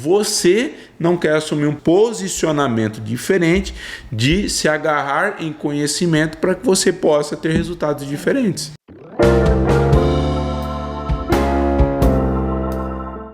Você não quer assumir um posicionamento diferente de se agarrar em conhecimento para que você possa ter resultados diferentes.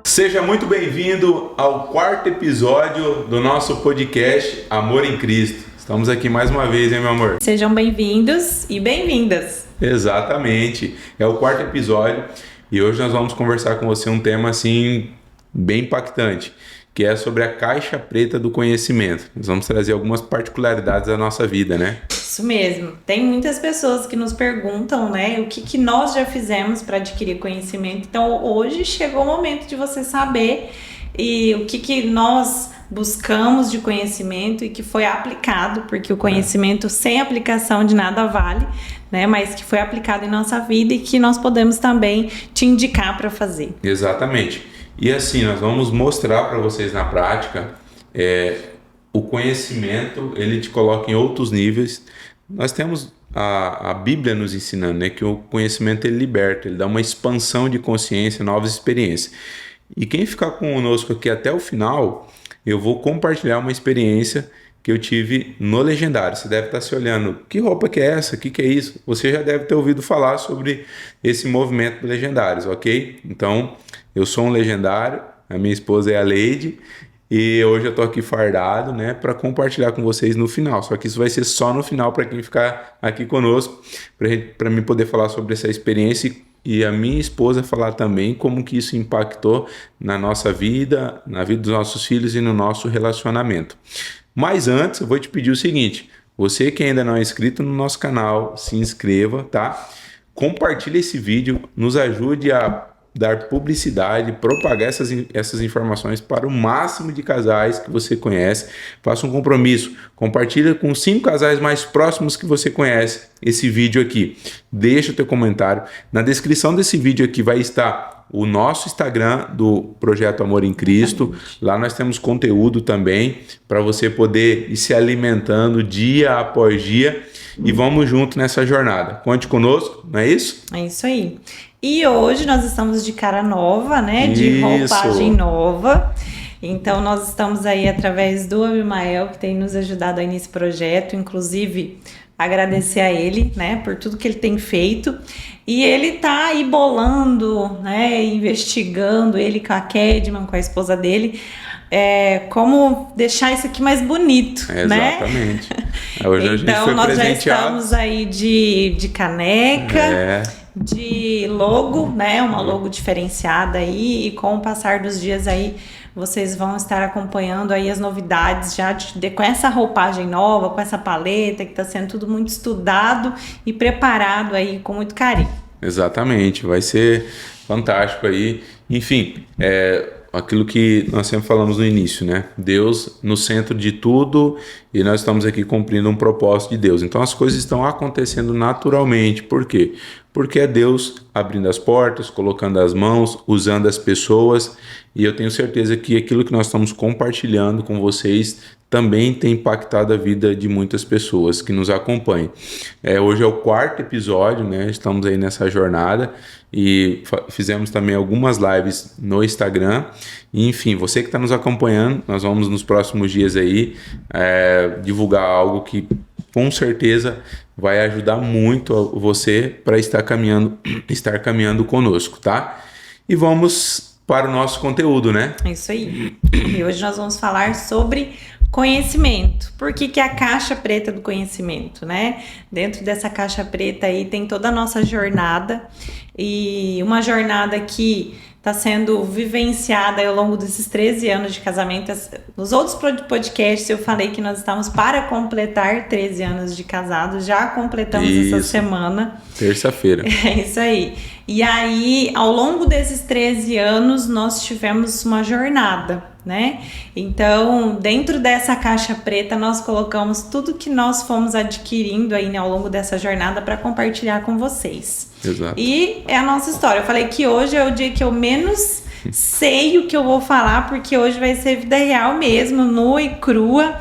Seja muito bem-vindo ao 4º episódio do nosso podcast Amor em Cristo. Estamos aqui mais uma vez, hein, meu amor? Sejam bem-vindos e bem-vindas. Exatamente. É o 4º episódio e hoje nós vamos conversar com você um tema assim bem impactante, que é sobre a caixa preta do conhecimento. Nós vamos trazer algumas particularidades da nossa vida, né? Isso mesmo. Tem muitas pessoas que nos perguntam, né, o que nós já fizemos para adquirir conhecimento. Então, hoje chegou o momento de você saber e o que nós buscamos de conhecimento e que foi aplicado, porque o conhecimento sem aplicação de nada vale, né? Mas que foi aplicado em nossa vida e que nós podemos também te indicar para fazer. Exatamente. E assim, nós vamos mostrar para vocês na prática, o conhecimento, ele te coloca em outros níveis. Nós temos a Bíblia nos ensinando, né, que o conhecimento ele liberta, ele dá uma expansão de consciência, novas experiências. E quem ficar conosco aqui até o final, eu vou compartilhar uma experiência que eu tive no Legendário. Você deve estar se olhando, que roupa que é essa? O que é isso? Você já deve ter ouvido falar sobre esse movimento do Legendários, ok? Então, eu sou um legendário, a minha esposa é a Leide, e hoje eu tô aqui fardado, né, para compartilhar com vocês no final. Só que isso vai ser só no final para quem ficar aqui conosco, para mim poder falar sobre essa experiência e a minha esposa falar também como que isso impactou na nossa vida, na vida dos nossos filhos e no nosso relacionamento. Mas antes, eu vou te pedir o seguinte: você que ainda não é inscrito no nosso canal, se inscreva, tá? Compartilhe esse vídeo, nos ajude a dar publicidade, propagar essas informações para o máximo de casais que você conhece. Faça um compromisso, compartilha com 5 casais mais próximos que você conhece esse vídeo aqui. Deixa o teu comentário. Na descrição desse vídeo aqui vai estar o nosso Instagram do Projeto Amor em Cristo. Lá nós temos conteúdo também para você poder ir se alimentando dia após dia. E vamos junto nessa jornada. Conte conosco, não é isso? É isso aí. E hoje nós estamos de cara nova, né? De roupagem nova. Então nós estamos aí através do Abimael, que tem nos ajudado aí nesse projeto. Inclusive, agradecer a ele, né? Por tudo que ele tem feito. E ele tá aí bolando, né? Investigando, ele com a Kedman, com a esposa dele, como deixar isso aqui mais bonito, né? Exatamente. Hoje a gente então foi nós já presenteado. estamos aí de caneca, de logo, né? Uma logo diferenciada aí, e com o passar dos dias aí vocês vão estar acompanhando aí as novidades já com essa roupagem nova, com essa paleta que está sendo tudo muito estudado e preparado aí com muito carinho. Exatamente, vai ser fantástico aí. Enfim, aquilo que nós sempre falamos no início, né? Deus no centro de tudo e nós estamos aqui cumprindo um propósito de Deus. Então as coisas estão acontecendo naturalmente. Por quê? Porque é Deus abrindo as portas, colocando as mãos, usando as pessoas, e eu tenho certeza que aquilo que nós estamos compartilhando com vocês também tem impactado a vida de muitas pessoas que nos acompanham. Hoje é o 4º episódio, né? Estamos aí nessa jornada e fizemos também algumas lives no Instagram. E, enfim, você que está nos acompanhando, nós vamos nos próximos dias aí divulgar algo que com certeza vai ajudar muito você para estar caminhando conosco, tá? E vamos para o nosso conteúdo, né? É isso aí. E hoje nós vamos falar sobre conhecimento. Por que é a caixa preta do conhecimento, né? Dentro dessa caixa preta aí tem toda a nossa jornada, e uma jornada que está sendo vivenciada ao longo desses 13 anos de casamento. Nos outros podcasts eu falei que nós estamos para completar 13 anos de casados, já completamos essa semana. Terça-feira. É isso aí. E aí, ao longo desses 13 anos, nós tivemos uma jornada, né? Então, dentro dessa caixa preta, nós colocamos tudo que nós fomos adquirindo aí, né, ao longo dessa jornada para compartilhar com vocês. Exato. E é a nossa história. Eu falei que hoje é o dia que eu menos sei o que eu vou falar, porque hoje vai ser vida real mesmo, nua e crua.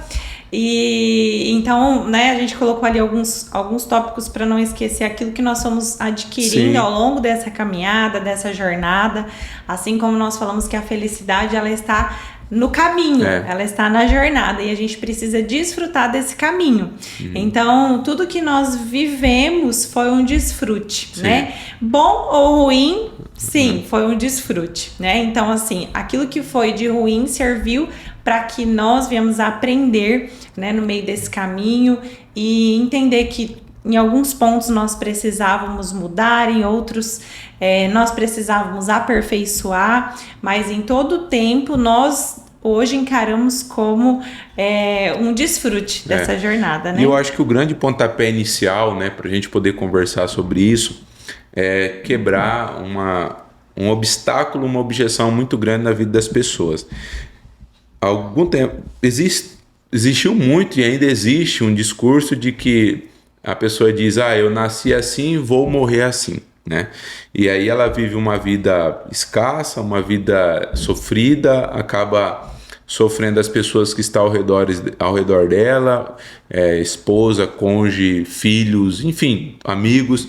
E então, né, a gente colocou ali alguns tópicos para não esquecer aquilo que nós fomos adquirindo Sim. ao longo dessa caminhada, dessa jornada. Assim como nós falamos que a felicidade ela está no caminho, ela está na jornada e a gente precisa desfrutar desse caminho. Então, tudo que nós vivemos foi um desfrute, né? Bom ou ruim, sim, foi um desfrute, né? Então, assim, aquilo que foi de ruim serviu para que nós viemos aprender, né, no meio desse caminho e entender que em alguns pontos nós precisávamos mudar, em outros nós precisávamos aperfeiçoar, mas em todo o tempo nós hoje encaramos como um desfrute dessa jornada, né? E eu acho que o grande pontapé inicial, né, para a gente poder conversar sobre isso, é quebrar um obstáculo, uma objeção muito grande na vida das pessoas. Há algum tempo existiu muito e ainda existe um discurso de que a pessoa diz, eu nasci assim, vou morrer assim, né? E aí ela vive uma vida escassa, uma vida sofrida, acaba sofrendo as pessoas que estão ao redor dela, esposa, cônjuge, filhos, enfim, amigos,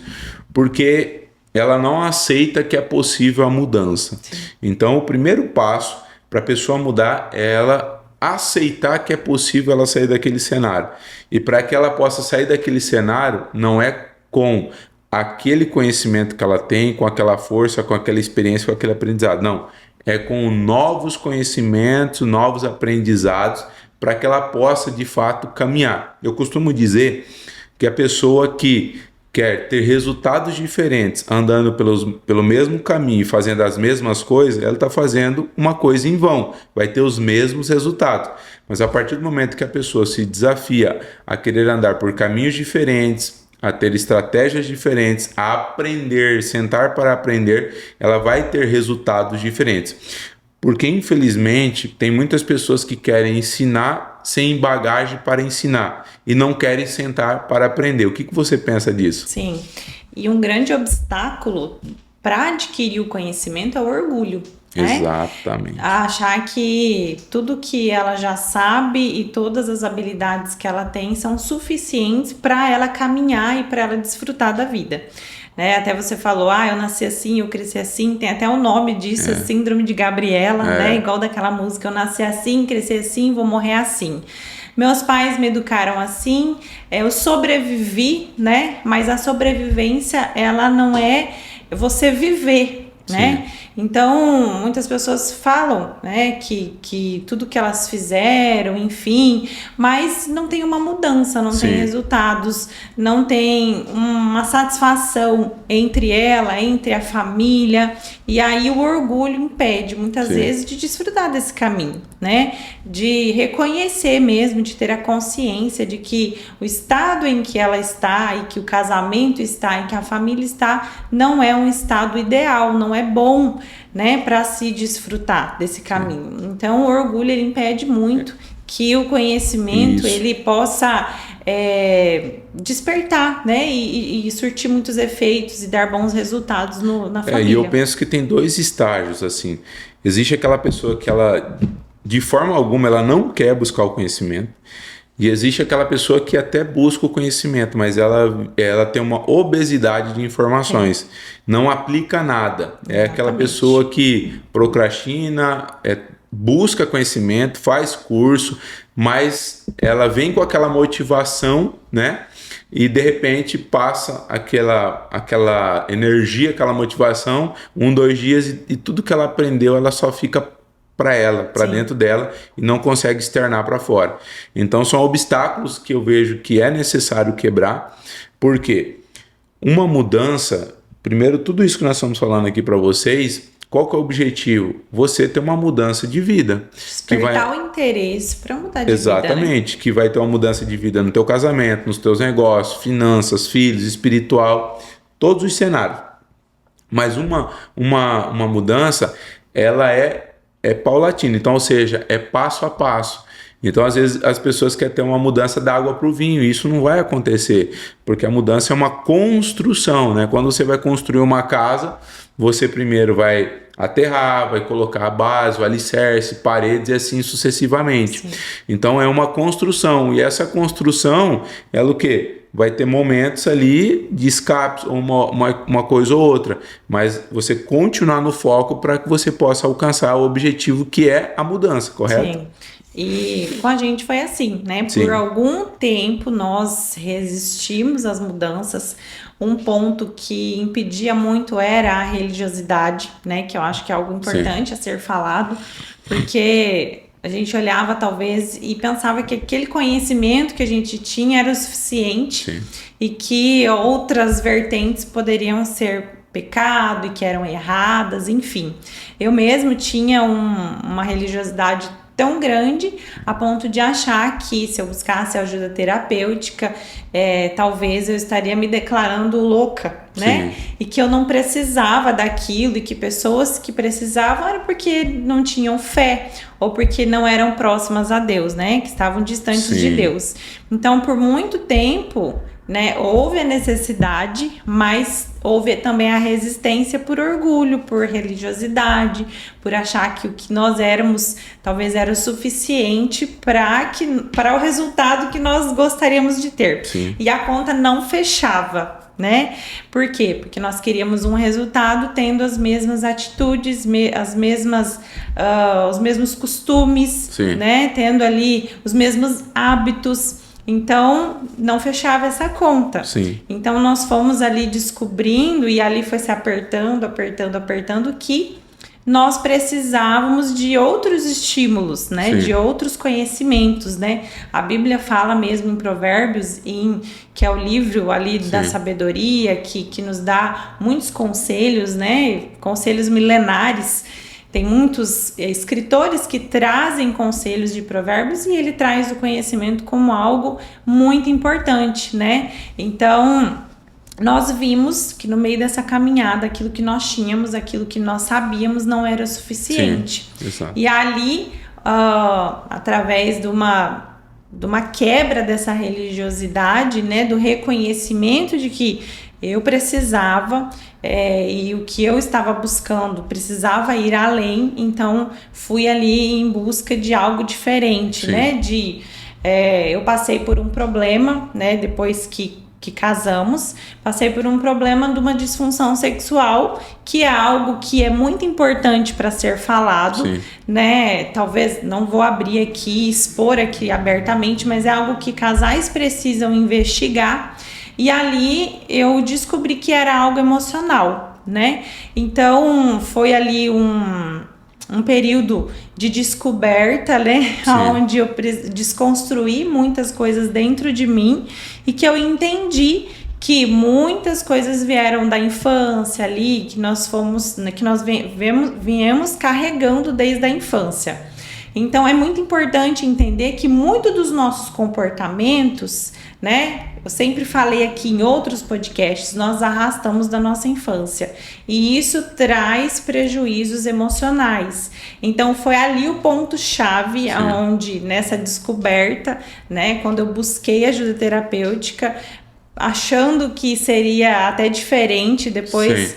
porque ela não aceita que é possível a mudança. Então, o primeiro passo para a pessoa mudar é ela aceitar que é possível ela sair daquele cenário. E para que ela possa sair daquele cenário, não é com aquele conhecimento que ela tem, com aquela força, com aquela experiência, com aquele aprendizado. Não, é com novos conhecimentos, novos aprendizados, para que ela possa, de fato, caminhar. Eu costumo dizer que a pessoa que quer ter resultados diferentes andando pelo mesmo caminho e fazendo as mesmas coisas, ela está fazendo uma coisa em vão, vai ter os mesmos resultados. Mas a partir do momento que a pessoa se desafia a querer andar por caminhos diferentes, a ter estratégias diferentes, a aprender, sentar para aprender, ela vai ter resultados diferentes. Porque, infelizmente, tem muitas pessoas que querem ensinar sem bagagem para ensinar e não querem sentar para aprender. O que você pensa disso? Sim, e um grande obstáculo para adquirir o conhecimento é o orgulho. Né? Exatamente. Achar que tudo que ela já sabe e todas as habilidades que ela tem são suficientes para ela caminhar e para ela desfrutar da vida. Né? Até você falou, eu nasci assim, eu cresci assim, tem até o nome disso, Síndrome de Gabriela, né? Igual daquela música, eu nasci assim, cresci assim, vou morrer assim. Meus pais me educaram assim, eu sobrevivi, né? Mas a sobrevivência, ela não é você viver, né? Então, muitas pessoas falam, né, que tudo que elas fizeram, enfim, mas não tem uma mudança, não tem resultados, não tem uma satisfação entre ela, entre a família, e aí o orgulho impede, muitas vezes, de desfrutar desse caminho, né? De reconhecer mesmo, de ter a consciência de que o estado em que ela está e que o casamento está, em que a família está, não é um estado ideal, não é bom, né, para se desfrutar desse caminho. Então, o orgulho ele impede muito que o conhecimento ele possa despertar, né, e surtir muitos efeitos e dar bons resultados na família. E eu penso que tem dois estágios, assim. Existe aquela pessoa que ela, de forma alguma, ela não quer buscar o conhecimento. E existe aquela pessoa que até busca o conhecimento, mas ela tem uma obesidade de informações, não aplica nada. É aquela pessoa que procrastina, busca conhecimento, faz curso, mas ela vem com aquela motivação, né? E de repente passa aquela energia, aquela motivação, 2 dias e tudo que ela aprendeu, ela só fica para ela, para dentro dela e não consegue externar para fora. Então são obstáculos que eu vejo que é necessário quebrar, porque uma mudança, primeiro tudo isso que nós estamos falando aqui para vocês, qual que é o objetivo? Você ter uma mudança de vida. Despertar o interesse para mudar de vida. Exatamente, né? Que vai ter uma mudança de vida no teu casamento, nos teus negócios, finanças, filhos, espiritual, todos os cenários. Mas uma mudança, ela é paulatina, então, ou seja, é passo a passo. Então, às vezes, as pessoas querem ter uma mudança da água para o vinho, e isso não vai acontecer, porque a mudança é uma construção, né? Quando você vai construir uma casa, você primeiro vai aterrar, vai colocar a base, o alicerce, paredes e assim sucessivamente. Então, é uma construção, e essa construção, ela o quê? vai ter momentos ali de escape, uma coisa ou outra, mas você continuar no foco para que você possa alcançar o objetivo que é a mudança, correto? Sim. E com a gente foi assim, né? Por Sim. algum tempo nós resistimos às mudanças. Um ponto que impedia muito era a religiosidade, né? Que eu acho que é algo importante a ser falado, porque a gente olhava talvez e pensava que aquele conhecimento que a gente tinha era o suficiente e que outras vertentes poderiam ser pecado e que eram erradas, enfim. Eu mesmo tinha uma religiosidade tão grande a ponto de achar que se eu buscasse ajuda terapêutica, talvez eu estaria me declarando louca, né? E que eu não precisava daquilo e que pessoas que precisavam era porque não tinham fé ou porque não eram próximas a Deus, né? Que estavam distantes de Deus. Então, por muito tempo, né, houve a necessidade, mas houve também a resistência por orgulho, por religiosidade, por achar que o que nós éramos talvez era o suficiente para o resultado que nós gostaríamos de ter. E a conta não fechava, né? Por quê? Porque nós queríamos um resultado tendo as mesmas atitudes, os mesmos costumes, né? Tendo ali os mesmos hábitos. Então, não fechava essa conta. Então, nós fomos ali descobrindo e ali foi se apertando que nós precisávamos de outros estímulos, né? De outros conhecimentos, né? A Bíblia fala mesmo em Provérbios, que é o livro ali da sabedoria, que nos dá muitos conselhos, né? Conselhos milenares. Tem muitos escritores que trazem conselhos de provérbios e ele traz o conhecimento como algo muito importante, né? Então, nós vimos que no meio dessa caminhada, aquilo que nós tínhamos, aquilo que nós sabíamos não era suficiente. E ali, através de uma quebra dessa religiosidade, né? Do reconhecimento de que eu precisava e o que eu estava buscando precisava ir além, então fui ali em busca de algo diferente, né? Eu passei por um problema, né? Depois que casamos, passei por um problema de uma disfunção sexual, que é algo que é muito importante para ser falado, né? Talvez não vou abrir aqui, expor aqui abertamente, mas é algo que casais precisam investigar. E ali eu descobri que era algo emocional, né? Então foi ali um período de descoberta, né? Onde eu desconstruí muitas coisas dentro de mim e que eu entendi que muitas coisas vieram da infância ali, que nós viemos carregando desde a infância. Então é muito importante entender que muito dos nossos comportamentos, né? Eu sempre falei aqui em outros podcasts, nós arrastamos da nossa infância e isso traz prejuízos emocionais. Então foi ali o ponto-chave onde nessa descoberta, né? Quando eu busquei ajuda terapêutica, achando que seria até diferente depois.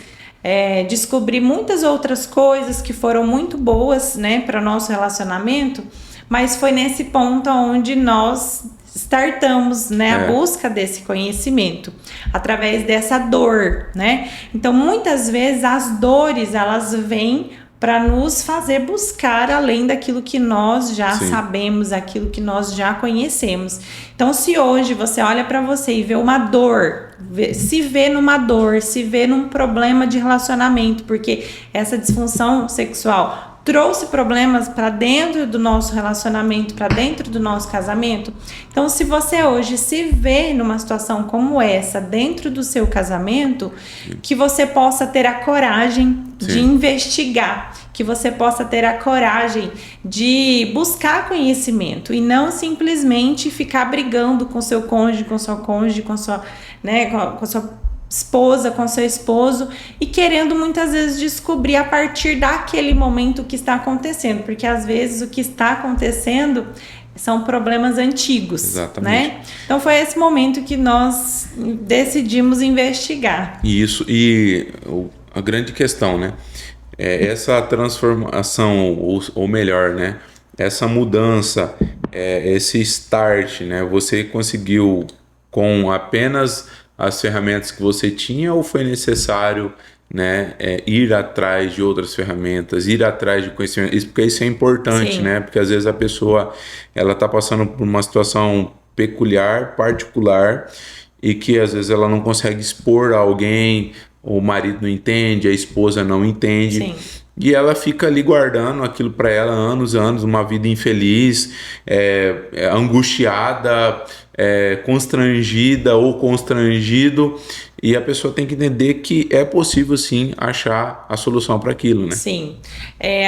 Descobri muitas outras coisas que foram muito boas, né, para o nosso relacionamento, mas foi nesse ponto onde nós startamos, né, a busca desse conhecimento através dessa dor, né? Então muitas vezes as dores elas vêm para nos fazer buscar além daquilo que nós já sabemos, aquilo que nós já conhecemos. Então, se hoje você olha para você e vê uma dor, se vê numa dor, se vê num problema de relacionamento, porque essa disfunção sexual trouxe problemas para dentro do nosso relacionamento, para dentro do nosso casamento. Então, se você hoje se vê numa situação como essa dentro do seu casamento, que você possa ter a coragem de investigar, que você possa ter a coragem de buscar conhecimento e não simplesmente ficar brigando com seu cônjuge, com sua cônjuge, com sua, né, com sua esposa, com seu esposo e querendo muitas vezes descobrir a partir daquele momento o que está acontecendo, porque às vezes o que está acontecendo são problemas antigos, né? Então foi esse momento que nós decidimos investigar. Isso, e a grande questão, né? Essa transformação, ou melhor, né? Essa mudança, esse start, né? Você conseguiu com apenas as ferramentas que você tinha ou foi necessário, né, ir atrás de outras ferramentas, ir atrás de conhecimento? Porque isso é importante, Sim. né? Porque às vezes a pessoa ela está passando por uma situação peculiar, particular, e que às vezes ela não consegue expor a alguém, o marido não entende, a esposa não entende. Sim. E ela fica ali guardando aquilo para ela anos, uma vida infeliz, angustiada, constrangida ou constrangido. E a pessoa tem que entender que é possível sim achar a solução para aquilo, né? Sim.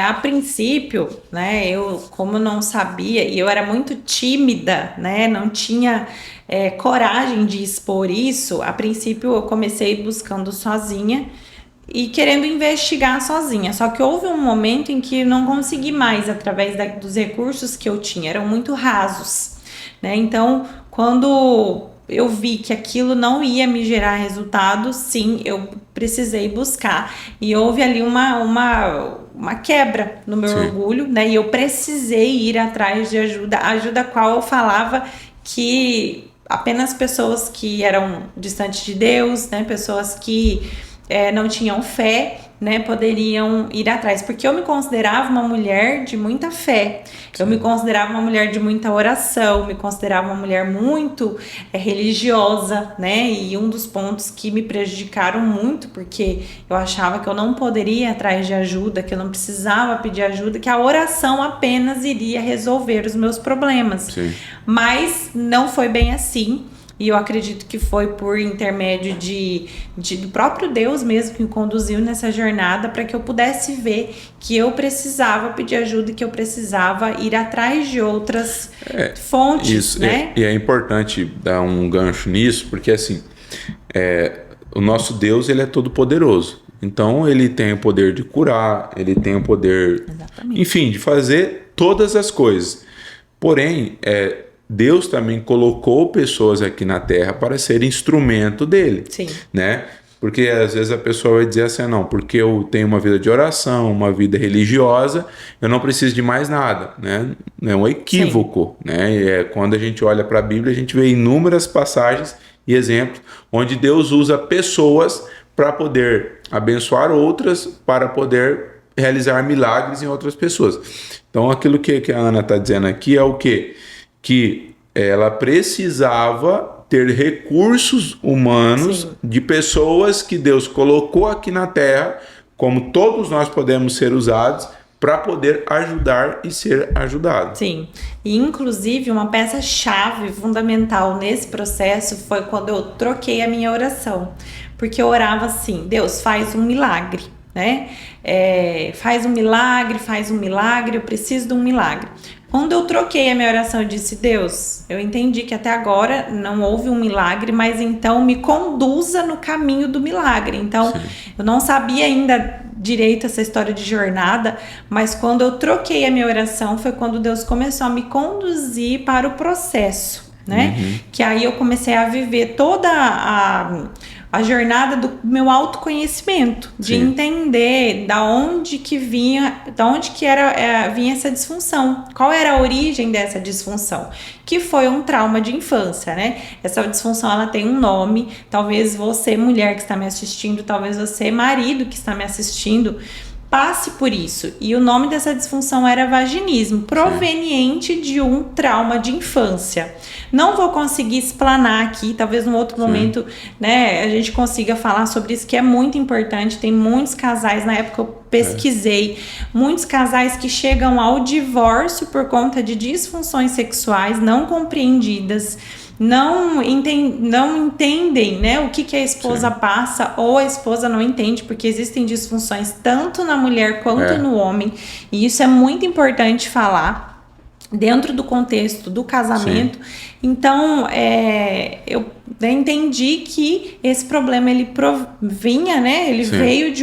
A princípio, né, eu como não sabia e eu era muito tímida, né, não tinha coragem de expor isso, a princípio eu comecei buscando sozinha e querendo investigar sozinha. Só que houve um momento em que eu não consegui mais, através dos recursos que eu tinha, eram muito rasos, né? Então, quando eu vi que aquilo não ia me gerar resultado, sim, eu precisei buscar. E houve ali uma quebra no meu orgulho, né? E eu precisei ir atrás de ajuda a qual eu falava que apenas pessoas que eram distantes de Deus, né? Pessoas que não tinham fé, né, poderiam ir atrás, porque eu me considerava uma mulher de muita fé, eu me considerava uma mulher de muita oração, me considerava uma mulher muito religiosa, né, e um dos pontos que me prejudicaram muito, porque eu achava que eu não poderia ir atrás de ajuda, que eu não precisava pedir ajuda, que a oração apenas iria resolver os meus problemas. Sim. Mas não foi bem assim. E eu acredito que foi por intermédio do próprio Deus mesmo que me conduziu nessa jornada para que eu pudesse ver que eu precisava pedir ajuda e que eu precisava ir atrás de outras fontes, isso, né? E é importante dar um gancho nisso, porque assim, o nosso Deus, ele é todo poderoso. Então ele tem o poder de curar, ele tem o poder, Exatamente. enfim, de fazer todas as coisas. Porém, Deus também colocou pessoas aqui na Terra para ser instrumento dele. Sim. Né? Porque às vezes a pessoa vai dizer assim, não, porque eu tenho uma vida de oração, uma vida religiosa, eu não preciso de mais nada, né? É um equívoco, né? Quando a gente olha para a Bíblia, a gente vê inúmeras passagens e exemplos onde Deus usa pessoas para poder abençoar outras, para poder realizar milagres em outras pessoas. Então aquilo que a Ana está dizendo aqui é o quê? Que ela precisava ter recursos humanos, sim, de pessoas que Deus colocou aqui na Terra, como todos nós podemos ser usados, para poder ajudar e ser ajudado. Sim, e inclusive uma peça-chave fundamental nesse processo foi quando eu troquei a minha oração, porque eu orava assim: Deus, faz um milagre, né? Faz um milagre, eu preciso de um milagre. Quando eu troquei a minha oração, eu disse: Deus, eu entendi que até agora não houve um milagre, mas então me conduza no caminho do milagre. Então, sim, eu não sabia ainda direito essa história de jornada, mas quando eu troquei a minha oração foi quando Deus começou a me conduzir para o processo, né? Uhum. Que aí eu comecei a viver toda a jornada do meu autoconhecimento, de, sim, entender da onde que vinha essa disfunção, qual era a origem dessa disfunção, que foi um trauma de infância, né? Essa disfunção, ela tem um nome, talvez você, mulher que está me assistindo, talvez você, marido que está me assistindo, passe por isso. E o nome dessa disfunção era vaginismo, proveniente, sim, de um trauma de infância. Não vou conseguir explanar aqui, talvez num outro, sim, momento, né, a gente consiga falar sobre isso, que é muito importante. Tem muitos casais, na época eu pesquisei, muitos casais que chegam ao divórcio por conta de disfunções sexuais não compreendidas, não entendem, né, o que a esposa, sim, passa, ou a esposa não entende, porque existem disfunções tanto na mulher quanto no homem, e isso é muito importante falar dentro do contexto do casamento. Sim. Então, eu entendi que esse problema ele provinha, né, ele, sim, veio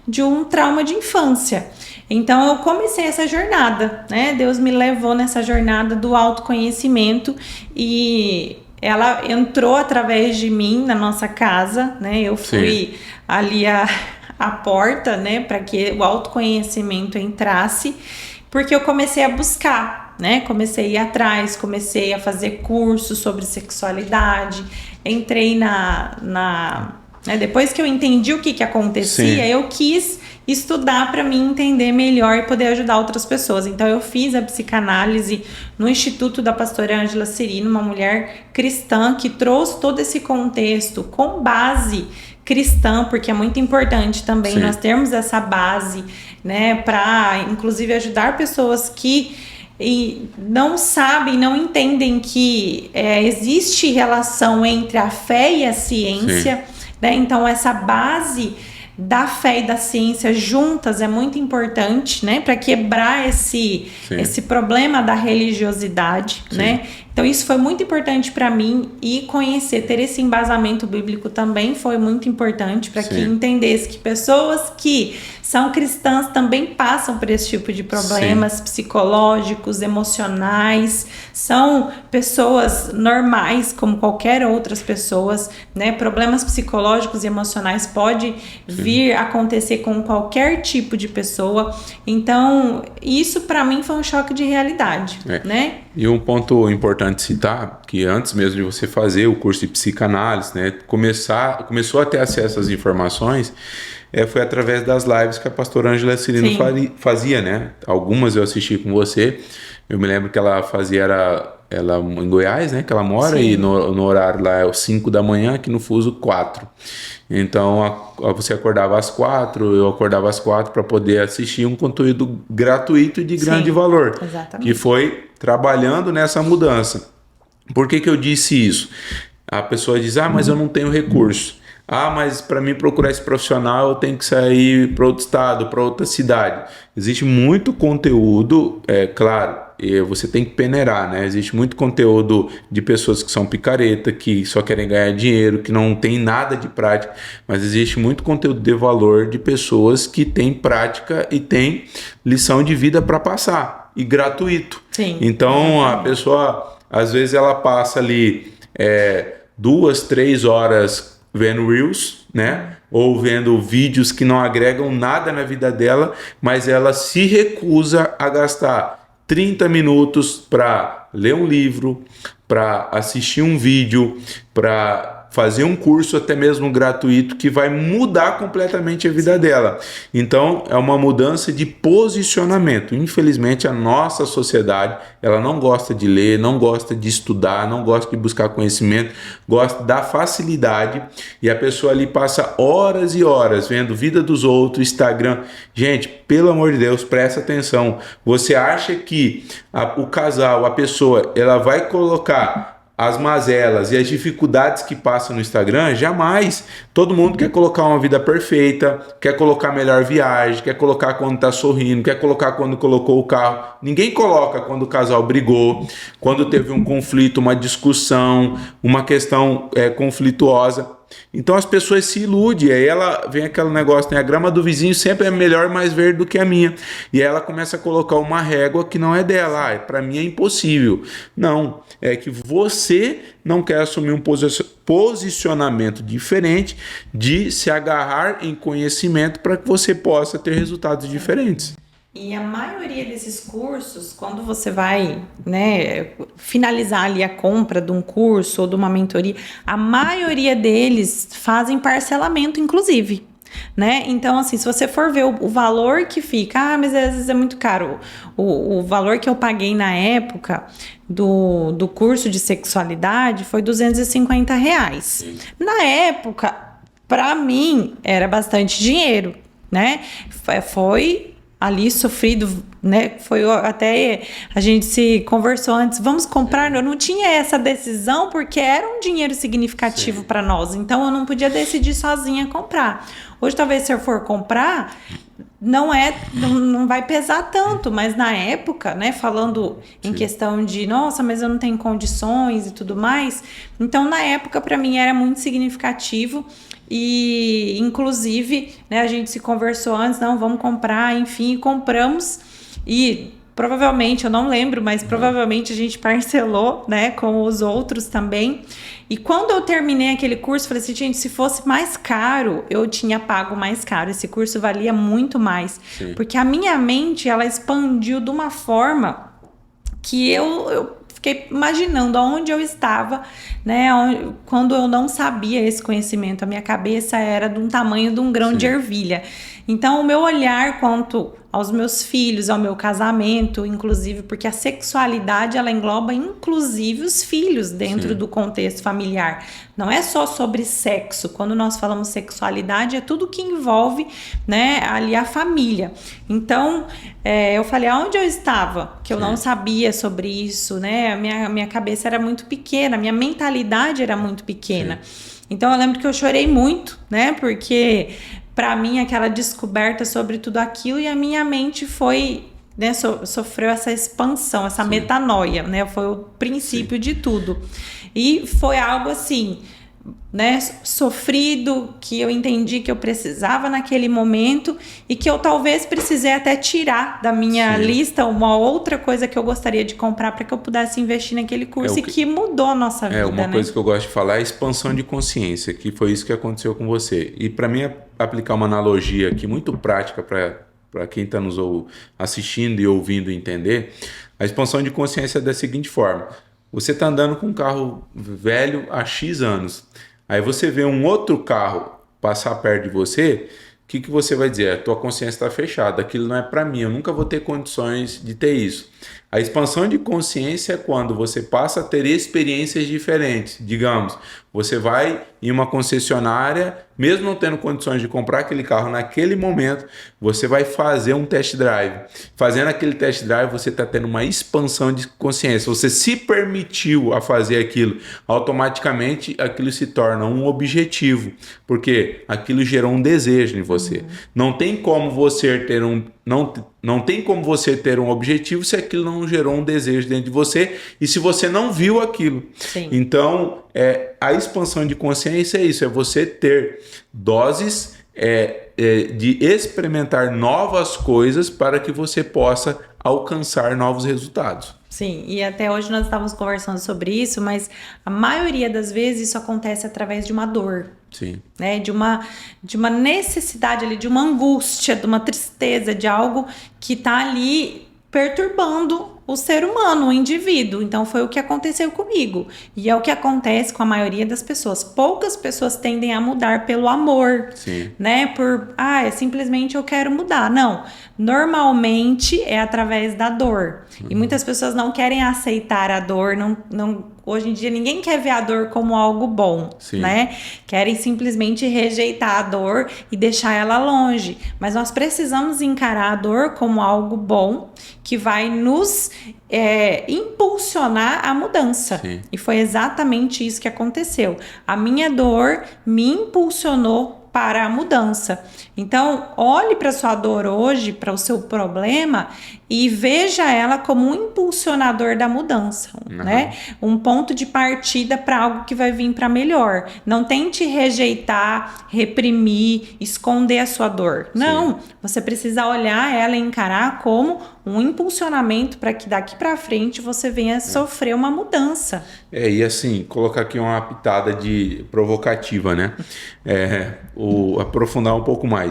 de um trauma de infância. Então eu comecei essa jornada, né? Deus me levou nessa jornada do autoconhecimento e ela entrou através de mim na nossa casa, né? Eu fui, sim, ali a porta, né, para que o autoconhecimento entrasse, porque eu comecei a buscar, né? Comecei a ir atrás, comecei a fazer cursos sobre sexualidade, entrei né? Depois que eu entendi o que acontecia, eu quis estudar para mim entender melhor e poder ajudar outras pessoas. Então eu fiz a psicanálise no Instituto da Pastora Ângela Cirino, uma mulher cristã que trouxe todo esse contexto com base cristã, porque é muito importante também nós termos essa base, né, para inclusive ajudar pessoas que não sabem, não entendem que existe relação entre a fé e a ciência, né? Então essa base da fé e da ciência juntas é muito importante, né, para quebrar esse problema da religiosidade, né? Então isso foi muito importante para mim, e conhecer, ter esse embasamento bíblico também foi muito importante para que entendesse que pessoas que são cristãs também passam por esse tipo de problemas psicológicos, emocionais, são pessoas normais como qualquer outras pessoas, né? Problemas psicológicos e emocionais pode vir a acontecer com qualquer tipo de pessoa. Então isso para mim foi um choque de realidade, né? E um ponto importante citar, que antes mesmo de você fazer o curso de psicanálise, né, começou a ter acesso às informações, foi através das lives que a pastora Ângela Cirino fazia, né? Algumas eu assisti com você. Eu me lembro que ela fazia, ela em Goiás, né, que ela mora, e no horário lá é os 5 da manhã, aqui no fuso 4. Então você acordava às 4, eu acordava às 4 para poder assistir um conteúdo gratuito e de grande valor. Exatamente. Que foi trabalhando nessa mudança. Por que eu disse isso? A pessoa diz, mas eu não tenho recurso. Mas para mim procurar esse profissional eu tenho que sair para outro estado, para outra cidade. Existe muito conteúdo, claro, você tem que peneirar, né? Existe muito conteúdo de pessoas que são picareta, que só querem ganhar dinheiro, que não tem nada de prática, mas existe muito conteúdo de valor de pessoas que têm prática e têm lição de vida para passar, e gratuito. Então a pessoa, às vezes ela passa ali 2, 3 horas vendo Reels, né? Ou vendo vídeos que não agregam nada na vida dela, mas ela se recusa a gastar 30 minutos para ler um livro, para assistir um vídeo, para fazer um curso até mesmo gratuito que vai mudar completamente a vida dela. Então é uma mudança de posicionamento. Infelizmente a nossa sociedade, ela não gosta de ler, não gosta de estudar, não gosta de buscar conhecimento, gosta da facilidade, e a pessoa ali passa horas e horas vendo vida dos outros, Instagram. Gente, pelo amor de Deus, presta atenção. Você acha que o casal, a pessoa, ela vai colocar as mazelas e as dificuldades que passam no Instagram? Jamais. Todo mundo quer colocar uma vida perfeita, quer colocar melhor viagem, quer colocar quando está sorrindo, quer colocar quando colocou o carro. Ninguém coloca quando o casal brigou, quando teve um conflito, uma discussão, uma questão conflituosa. Então as pessoas se iludem, aí ela vem aquele negócio, né? A grama do vizinho sempre é melhor, mais verde do que a minha. E aí ela começa a colocar uma régua que não é dela. Para mim é impossível. Não, é que você não quer assumir um posicionamento diferente, de se agarrar em conhecimento para que você possa ter resultados diferentes. E a maioria desses cursos, quando você vai, né, finalizar ali a compra de um curso ou de uma mentoria, a maioria deles fazem parcelamento, inclusive, né? Então, assim, se você for ver o valor que fica, mas às vezes é muito caro. O valor que eu paguei na época do curso de sexualidade foi R$250. Na época, para mim, era bastante dinheiro, né? Foi ali sofrido, né? Foi até a gente se conversou antes, vamos comprar. Eu não tinha essa decisão porque era um dinheiro significativo para nós, então eu não podia decidir sozinha comprar. Hoje, talvez, se eu for comprar, não vai pesar tanto, mas na época, né, falando em questão de, nossa, mas eu não tenho condições e tudo mais, então na época para mim era muito significativo. E inclusive, né, a gente se conversou antes, não, vamos comprar, enfim, compramos, e provavelmente, eu não lembro, mas provavelmente a gente parcelou, né, com os outros também. E quando eu terminei aquele curso, falei assim, gente, se fosse mais caro, eu tinha pago mais caro. Esse curso valia muito mais. Porque a minha mente, ela expandiu de uma forma que eu fiquei imaginando onde eu estava, né, quando eu não sabia esse conhecimento. A minha cabeça era de um tamanho de um grão de ervilha. Então, o meu olhar quanto aos meus filhos, ao meu casamento, inclusive, porque a sexualidade, ela engloba inclusive os filhos dentro do contexto familiar. Não é só sobre sexo. Quando nós falamos sexualidade, é tudo que envolve, né, ali a família. Então, eu falei, aonde eu estava? Que eu não sabia sobre isso, né? A minha cabeça era muito pequena, a minha mentalidade era muito pequena. Então, eu lembro que eu chorei muito, né? Porque para mim aquela descoberta sobre tudo aquilo, e a minha mente foi, né, sofreu essa expansão, essa metanoia, né? Foi o princípio de tudo. E foi algo assim, né, sofrido, que eu entendi que eu precisava naquele momento e que eu talvez precisei até tirar da minha lista uma outra coisa que eu gostaria de comprar para que eu pudesse investir naquele curso e que mudou a nossa vida. Uma coisa que eu gosto de falar é a expansão de consciência, que foi isso que aconteceu com você. E para mim aplicar uma analogia aqui muito prática para quem está nos assistindo e ouvindo entender, a expansão de consciência é da seguinte forma: você está andando com um carro velho há X anos, aí você vê um outro carro passar perto de você, o que você vai dizer? A tua consciência está fechada, aquilo não é para mim, eu nunca vou ter condições de ter isso. A expansão de consciência é quando você passa a ter experiências diferentes. Digamos, você vai em uma concessionária, mesmo não tendo condições de comprar aquele carro naquele momento, você vai fazer um test drive. Fazendo aquele test drive, você está tendo uma expansão de consciência. Você se permitiu a fazer aquilo. Automaticamente, aquilo se torna um objetivo, porque aquilo gerou um desejo em você. Não tem como você ter não tem como você ter um objetivo se aquilo não gerou um desejo dentro de você e se você não viu aquilo. Então, a expansão de consciência é isso, é você ter doses de experimentar novas coisas para que você possa alcançar novos resultados. Sim, e até hoje nós estávamos conversando sobre isso, mas a maioria das vezes isso acontece através de uma dor. Sim. Né? De uma necessidade ali, de uma angústia, de uma tristeza, de algo que está ali perturbando o ser humano, o indivíduo. Então foi o que aconteceu comigo. E é o que acontece com a maioria das pessoas. Poucas pessoas tendem a mudar pelo amor. Sim. Né? Simplesmente eu quero mudar. Não. Normalmente é através da dor. E muitas pessoas não querem aceitar a dor, hoje em dia ninguém quer ver a dor como algo bom, né? Querem simplesmente rejeitar a dor e deixar ela longe. Mas nós precisamos encarar a dor como algo bom que vai nos impulsionar a mudança. Sim. E foi exatamente isso que aconteceu. A minha dor me impulsionou para a mudança. Então, olhe para a sua dor hoje, para o seu problema, e veja ela como um impulsionador da mudança, né? Um ponto de partida para algo que vai vir para melhor. Não tente rejeitar, reprimir, esconder a sua dor. Não, você precisa olhar ela e encarar como um impulsionamento para que daqui para frente você venha sofrer uma mudança. E assim, colocar aqui uma pitada de provocativa, né? Aprofundar um pouco mais.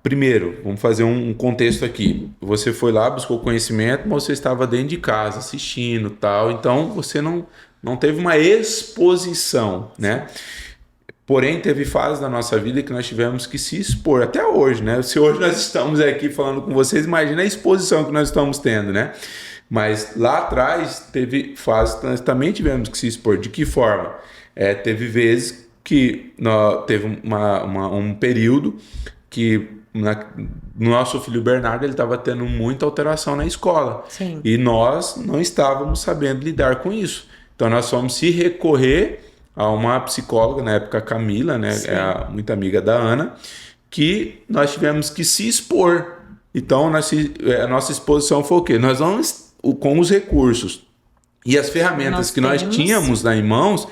Primeiro, vamos fazer um contexto aqui. Você foi lá, buscou conhecimento, mas você estava dentro de casa, assistindo, tal. Então, você não teve uma exposição, né? Porém, teve fases da nossa vida que nós tivemos que se expor, até hoje, né? Se hoje nós estamos aqui falando com vocês, imagina a exposição que nós estamos tendo, né? Mas lá atrás, teve fases que nós também tivemos que se expor. De que forma? Teve vezes que teve um período que no nosso filho Bernardo ele estava tendo muita alteração na escola. Sim. E nós não estávamos sabendo lidar com isso. Então nós fomos se recorrer a uma psicóloga, na época Camila, né, muito amiga da Ana, que nós tivemos que se expor. Então a nossa exposição foi o quê? Nós vamos, com os recursos e as ferramentas que nós tínhamos em mãos,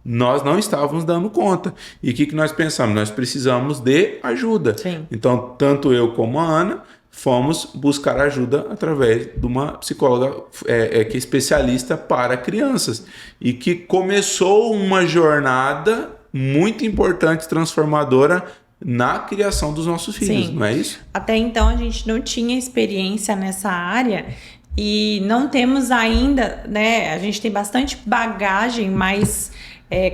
nós não estávamos dando conta. E o que nós pensamos? Nós precisamos de ajuda. Sim. Então, tanto eu como a Ana fomos buscar ajuda através de uma psicóloga que é especialista para crianças. E que começou uma jornada muito importante, transformadora, na criação dos nossos filhos. Sim. Não é isso? Até então, a gente não tinha experiência nessa área e não temos ainda, né? A gente tem bastante bagagem, mas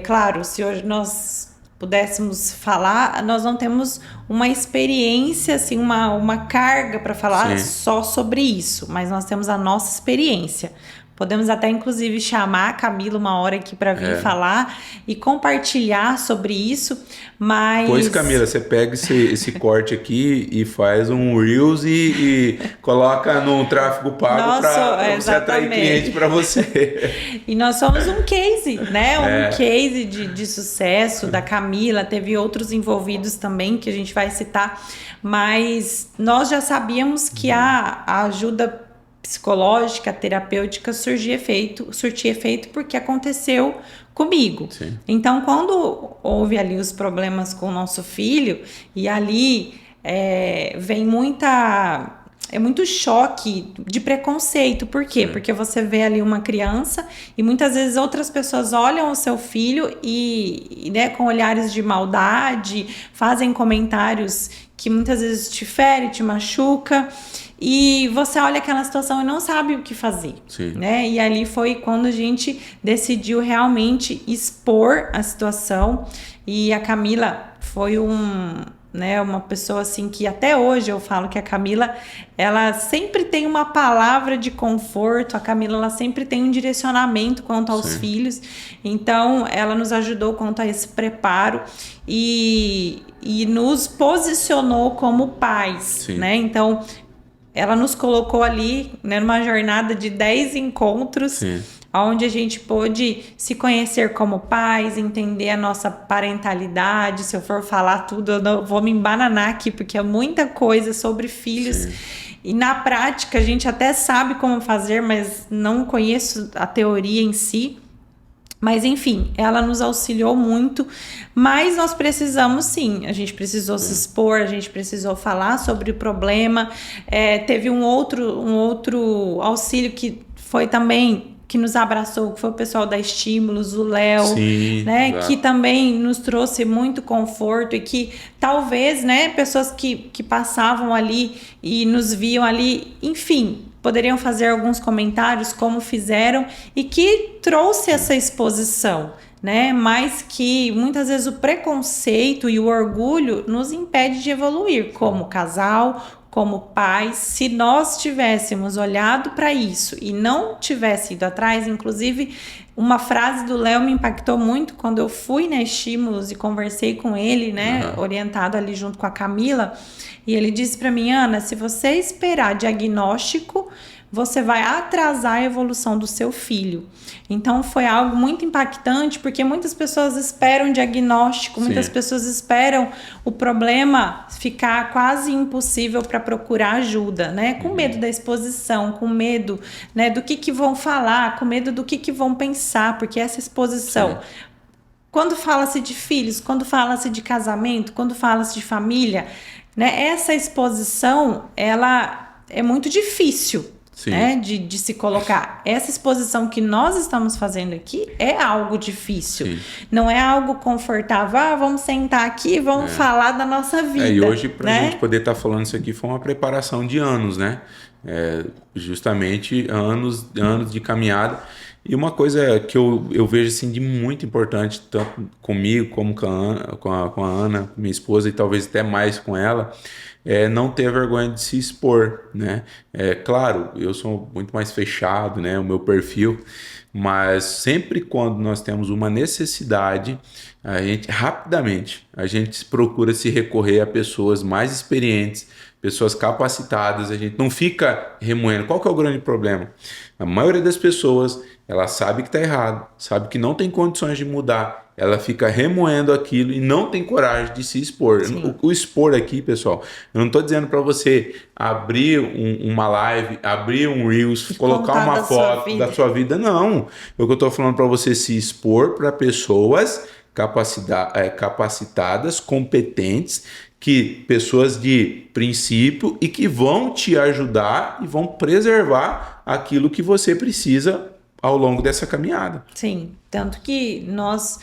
claro, se hoje nós pudéssemos falar, nós não temos uma experiência, assim, uma carga para falar Sim. só sobre isso, mas nós temos a nossa experiência. Podemos até, inclusive, chamar a Camila uma hora aqui para vir falar e compartilhar sobre isso, mas... Pois, Camila, você pega esse corte aqui e faz um Reels e coloca no tráfego pago para você atrair cliente para você. E nós somos um case, né? Um case de sucesso da Camila, teve outros envolvidos também que a gente vai citar, mas nós já sabíamos que a ajuda psicológica, terapêutica surtir efeito porque aconteceu comigo. Sim. Então, quando houve ali os problemas com o nosso filho, e ali vem muito choque de preconceito. Por quê? Sim. Porque você vê ali uma criança e muitas vezes outras pessoas olham o seu filho e né, com olhares de maldade, fazem comentários que muitas vezes te ferem, te machuca. E você olha aquela situação e não sabe o que fazer, né? E ali foi quando a gente decidiu realmente expor a situação. E a Camila foi uma pessoa assim que até hoje eu falo que a Camila, ela sempre tem uma palavra de conforto, a Camila ela sempre tem um direcionamento quanto aos filhos, então ela nos ajudou quanto a esse preparo e nos posicionou como pais, né? Então ela nos colocou ali, né, numa jornada de 10 encontros, onde a gente pôde se conhecer como pais, entender a nossa parentalidade. Se eu for falar tudo, eu não, vou me embananar aqui, porque é muita coisa sobre filhos. E na prática, a gente até sabe como fazer, mas não conheço a teoria em si. Mas, enfim, ela nos auxiliou muito, mas nós precisamos sim, a gente precisou se expor, a gente precisou falar sobre o problema. Teve um outro auxílio que foi também, que nos abraçou, que foi o pessoal da Estímulos, o Léo, né, que também nos trouxe muito conforto e que talvez, né, pessoas que passavam ali e nos viam ali, enfim, poderiam fazer alguns comentários como fizeram e que trouxe essa exposição, né? Mas que muitas vezes o preconceito e o orgulho nos impede de evoluir como casal, como pais. Se nós tivéssemos olhado para isso e não tivesse ido atrás, inclusive uma frase do Léo me impactou muito quando eu fui na Estímulos e conversei com ele, né, orientado ali junto com a Camila, e ele disse para mim: Ana, se você esperar diagnóstico, você vai atrasar a evolução do seu filho. Então foi algo muito impactante, porque muitas pessoas esperam diagnóstico, muitas pessoas esperam o problema ficar quase impossível para procurar ajuda, né? Com medo da exposição, com medo, né, do que vão falar, com medo do que vão pensar, porque essa exposição... Quando fala-se de filhos, quando fala-se de casamento, quando fala-se de família, né, essa exposição, ela é muito difícil, né, de se colocar. Essa exposição que nós estamos fazendo aqui é algo difícil. Não é algo confortável. Vamos sentar aqui e vamos falar da nossa vida. E hoje, para a né? gente poder estar falando isso aqui, foi uma preparação de anos, né? Justamente anos de caminhada. E uma coisa que eu vejo assim, de muito importante, tanto comigo como com a Ana, minha esposa, e talvez até mais com ela, é não ter vergonha de se expor, né? Claro, eu sou muito mais fechado, né? O meu perfil, mas sempre quando nós temos uma necessidade, a gente procura se recorrer a pessoas mais experientes, pessoas capacitadas. A gente não fica remoendo. Qual que é o grande problema? A maioria das pessoas, ela sabe que está errado, sabe que não tem condições de mudar, ela fica remoendo aquilo e não tem coragem de se expor. O expor aqui, pessoal, eu não estou dizendo para você abrir uma live, abrir um Reels, colocar uma foto da sua vida, não. O que eu estou falando para você se expor para pessoas capacitadas, competentes, pessoas de princípio e que vão te ajudar e vão preservar aquilo que você precisa ao longo dessa caminhada. Sim, tanto que nós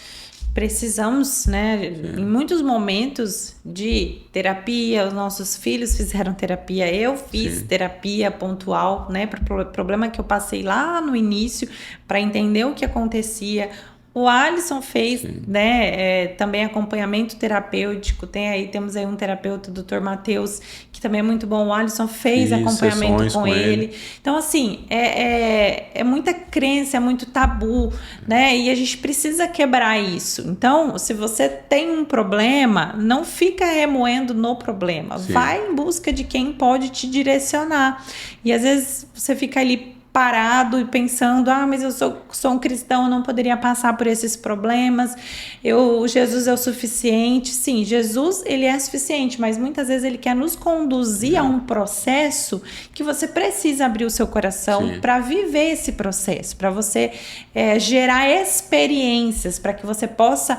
precisamos, né, em muitos momentos de terapia. Os nossos filhos fizeram terapia, eu fiz terapia pontual, né, para o problema que eu passei lá no início, para entender o que acontecia. O Alisson fez, né, também acompanhamento terapêutico. Temos aí um terapeuta, o Dr. Matheus, que também é muito bom. O Alisson fez acompanhamento com ele. Então, assim, é muita crença, é muito tabu, né? E a gente precisa quebrar isso. Então, se você tem um problema, não fica remoendo no problema. Vai em busca de quem pode te direcionar. E às vezes você fica ali parado e pensando, mas eu sou um cristão, eu não poderia passar por esses problemas, Jesus é o suficiente. Sim, Jesus, ele é suficiente, mas muitas vezes ele quer nos conduzir a um processo que você precisa abrir o seu coração para viver esse processo, para você gerar experiências, para que você possa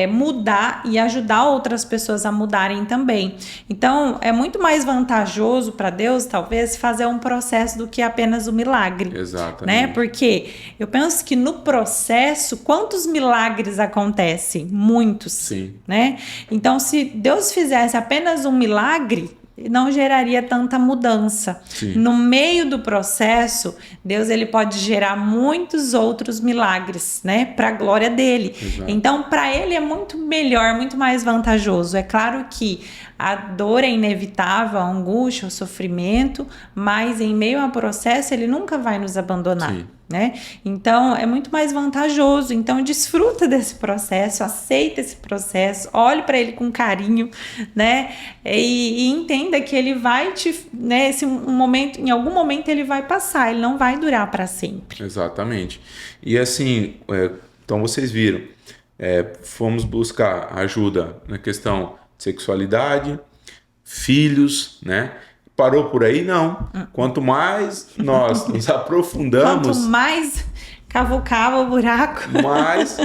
mudar e ajudar outras pessoas a mudarem também. Então, é muito mais vantajoso para Deus, talvez, fazer um processo do que apenas o milagre. Exatamente. Né? Porque eu penso que no processo, quantos milagres acontecem? Muitos. Sim. Né? Então, se Deus fizesse apenas um milagre, não geraria tanta mudança. Sim. No meio do processo, Deus ele pode gerar muitos outros milagres, né, para a glória dele. Exato. Então, para ele é muito melhor, muito mais vantajoso. É claro que a dor é inevitável, a angústia, o sofrimento, mas em meio ao processo ele nunca vai nos abandonar. Sim. Né? Então é muito mais vantajoso. Então desfruta desse processo, aceita esse processo, olhe para ele com carinho, né? E entenda que ele vai né? Em algum momento ele vai passar, ele não vai durar para sempre. Exatamente. E assim, então vocês viram, fomos buscar ajuda na questão de sexualidade, filhos, né? Parou por aí? Não. Quanto mais nós nos aprofundamos... Quanto mais cavucava o buraco... mais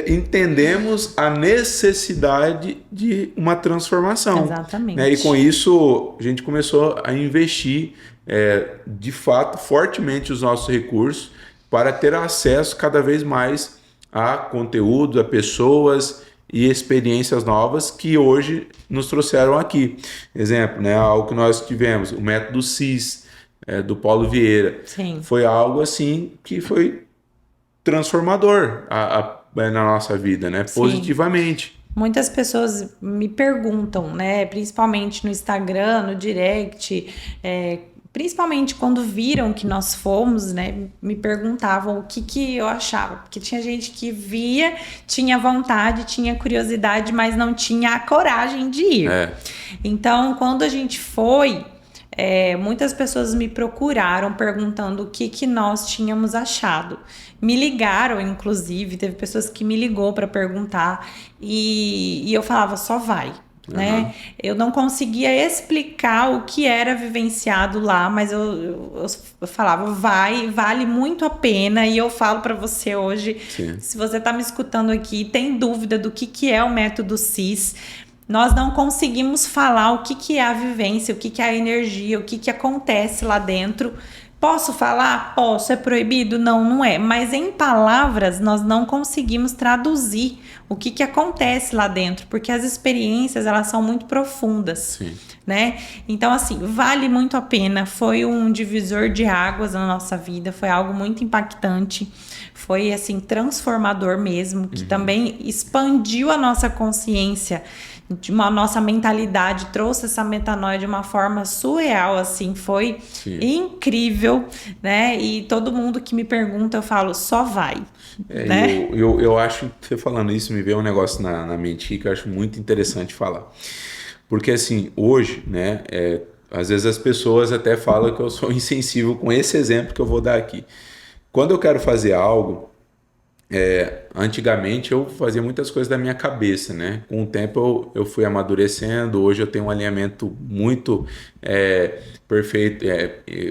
entendemos a necessidade de uma transformação. Exatamente. Né? E com isso, a gente começou a investir, de fato, fortemente os nossos recursos para ter acesso cada vez mais a conteúdo, a pessoas e experiências novas que hoje nos trouxeram aqui. Exemplo, né, algo que nós tivemos, o método CIS, do Paulo Vieira. Sim. Foi algo assim que foi transformador na nossa vida, né, positivamente. Muitas pessoas me perguntam, né, principalmente no Instagram, no direct, principalmente quando viram que nós fomos, né, me perguntavam o que eu achava, porque tinha gente que via, tinha vontade, tinha curiosidade, mas não tinha a coragem de ir. Então, quando a gente foi, muitas pessoas me procuraram perguntando o que nós tínhamos achado. Me ligaram, inclusive, teve pessoas que me ligou para perguntar e eu falava, só vai. Né? Eu não conseguia explicar o que era vivenciado lá, mas eu falava, vale muito a pena. E eu falo para você hoje, se você está me escutando aqui, tem dúvida do que é o método CIS, nós não conseguimos falar o que é a vivência, o que é a energia, o que acontece lá dentro. Posso falar? Posso. É proibido? Não, não é. Mas em palavras nós não conseguimos traduzir o que acontece lá dentro, porque as experiências elas são muito profundas, né? Então assim, vale muito a pena. Foi um divisor de águas na nossa vida, foi algo muito impactante, foi assim transformador mesmo, que também expandiu a nossa consciência, de uma nossa mentalidade, trouxe essa metanoia de uma forma surreal, assim, foi incrível, né? E todo mundo que me pergunta, eu falo, só vai. Né? Eu acho, você falando isso, me veio um negócio na mente que eu acho muito interessante falar. Porque assim, hoje, né, às vezes as pessoas até falam que eu sou insensível com esse exemplo que eu vou dar aqui. Quando eu quero fazer algo, antigamente eu fazia muitas coisas da minha cabeça, né? Com o tempo eu fui amadurecendo, hoje eu tenho um alinhamento muito perfeito,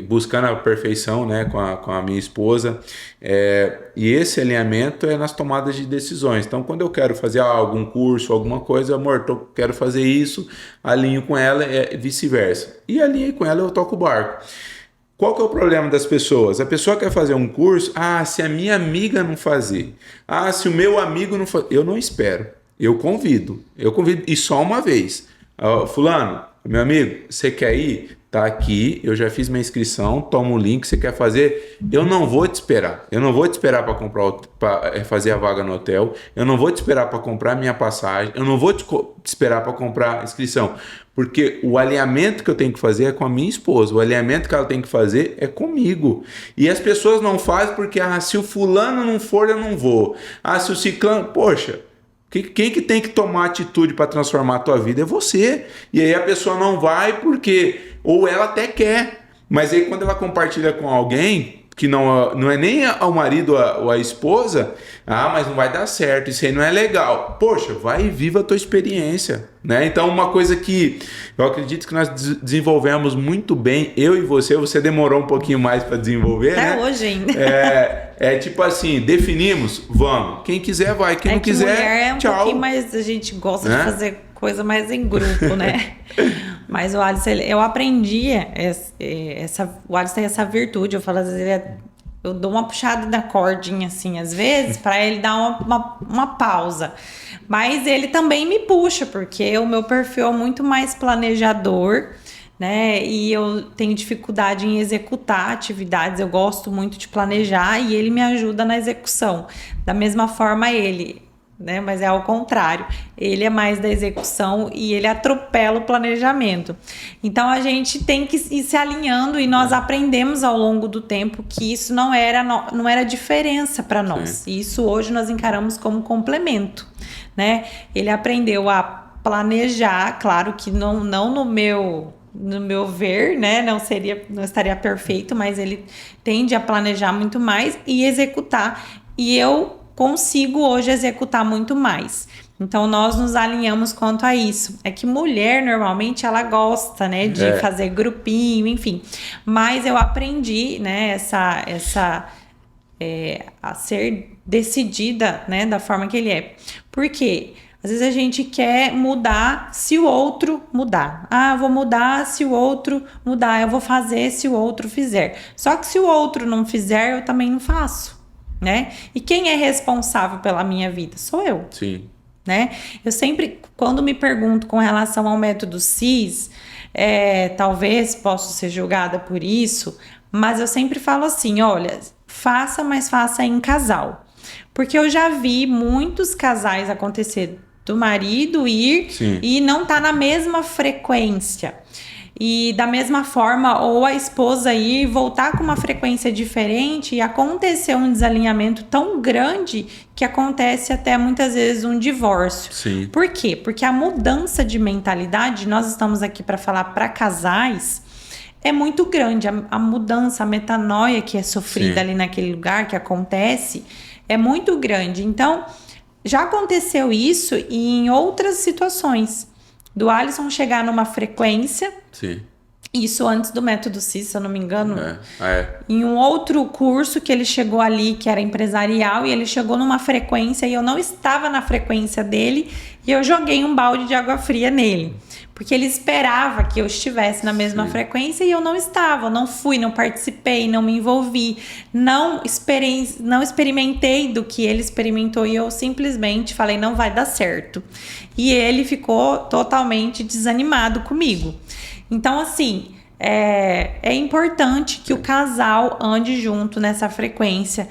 buscando a perfeição, né? com a minha esposa, e esse alinhamento é nas tomadas de decisões. Então quando eu quero fazer algum curso, alguma coisa, amor, quero fazer isso, alinho com ela, vice-versa, e alinhei com ela, eu toco o barco. Qual que é o problema das pessoas? A pessoa quer fazer um curso, se a minha amiga não fazer, se o meu amigo não fazer, eu não espero, eu convido, e só uma vez. Fulano, meu amigo, você quer ir? Tá aqui, eu já fiz minha inscrição, toma o link, você quer fazer? Eu não vou te esperar. Eu não vou te esperar para fazer a vaga no hotel. Eu não vou te esperar para comprar minha passagem. Eu não vou te esperar para comprar a inscrição. Porque o alinhamento que eu tenho que fazer é com a minha esposa. O alinhamento que ela tem que fazer é comigo. E as pessoas não fazem porque, se o fulano não for, eu não vou. Se o ciclano... Poxa, quem que tem que tomar atitude para transformar a tua vida é você. E aí a pessoa não vai porque... Ou ela até quer. Mas aí quando ela compartilha com alguém... que não é nem o marido ou a esposa, mas não vai dar certo, isso aí não é legal. Poxa, vai e viva a tua experiência, né? Então, uma coisa que eu acredito que nós desenvolvemos muito bem, eu e você demorou um pouquinho mais para desenvolver, até né? Hoje ainda. Tipo assim, definimos, vamos. Quem quiser vai, quem não quiser, mulher é tchau. Pouquinho mais, a gente gosta de fazer coisa mais em grupo, né? Mas o Alisson, eu aprendi o Alisson tem essa virtude, eu falo às vezes, eu dou uma puxada na cordinha assim, às vezes, para ele dar uma pausa. Mas ele também me puxa, porque o meu perfil é muito mais planejador, né? E eu tenho dificuldade em executar atividades, eu gosto muito de planejar e ele me ajuda na execução. Da mesma forma né? Mas é ao contrário, ele é mais da execução e ele atropela o planejamento. Então a gente tem que ir se alinhando e nós aprendemos ao longo do tempo que isso não era diferença para nós. Sim. E isso hoje nós encaramos como complemento, né? Ele aprendeu a planejar, claro que não no meu ver, né, não estaria perfeito, mas ele tende a planejar muito mais e executar. E eu consigo hoje executar muito mais. Então, nós nos alinhamos quanto a isso. É que mulher, normalmente, ela gosta, né, de fazer grupinho, enfim. Mas eu aprendi, né, a ser decidida, né, da forma que ele é. Por quê? Às vezes a gente quer mudar se o outro mudar. Eu vou mudar se o outro mudar. Eu vou fazer se o outro fizer. Só que se o outro não fizer, eu também não faço. Né? E quem é responsável pela minha vida? Sou eu. Sim. Né? Eu sempre, quando me pergunto com relação ao método CIS, talvez possa ser julgada por isso, mas eu sempre falo assim, olha, faça, mas faça em casal. Porque eu já vi muitos casais acontecer do marido ir Sim. E não tá na mesma frequência. E da mesma forma, ou a esposa ir voltar com uma frequência diferente e acontecer um desalinhamento tão grande que acontece até muitas vezes um divórcio. Sim. Por quê? Porque a mudança de mentalidade, nós estamos aqui para falar para casais, é muito grande. A mudança, a metanoia que é sofrida Sim. ali naquele lugar, que acontece, é muito grande. Então, já aconteceu isso e em outras situações. Do Alisson chegar numa frequência. Sim. Isso antes do método CIS, se eu não me engano. Em um outro curso que ele chegou ali, que era empresarial, e ele chegou numa frequência e eu não estava na frequência dele e eu joguei um balde de água fria nele. Porque ele esperava que eu estivesse na mesma Sim. frequência e eu não estava. Não fui, não participei, não me envolvi. Não experimentei do que ele experimentou e eu simplesmente falei, não vai dar certo. E ele ficou totalmente desanimado comigo. Então, assim, é importante que o casal ande junto nessa frequência.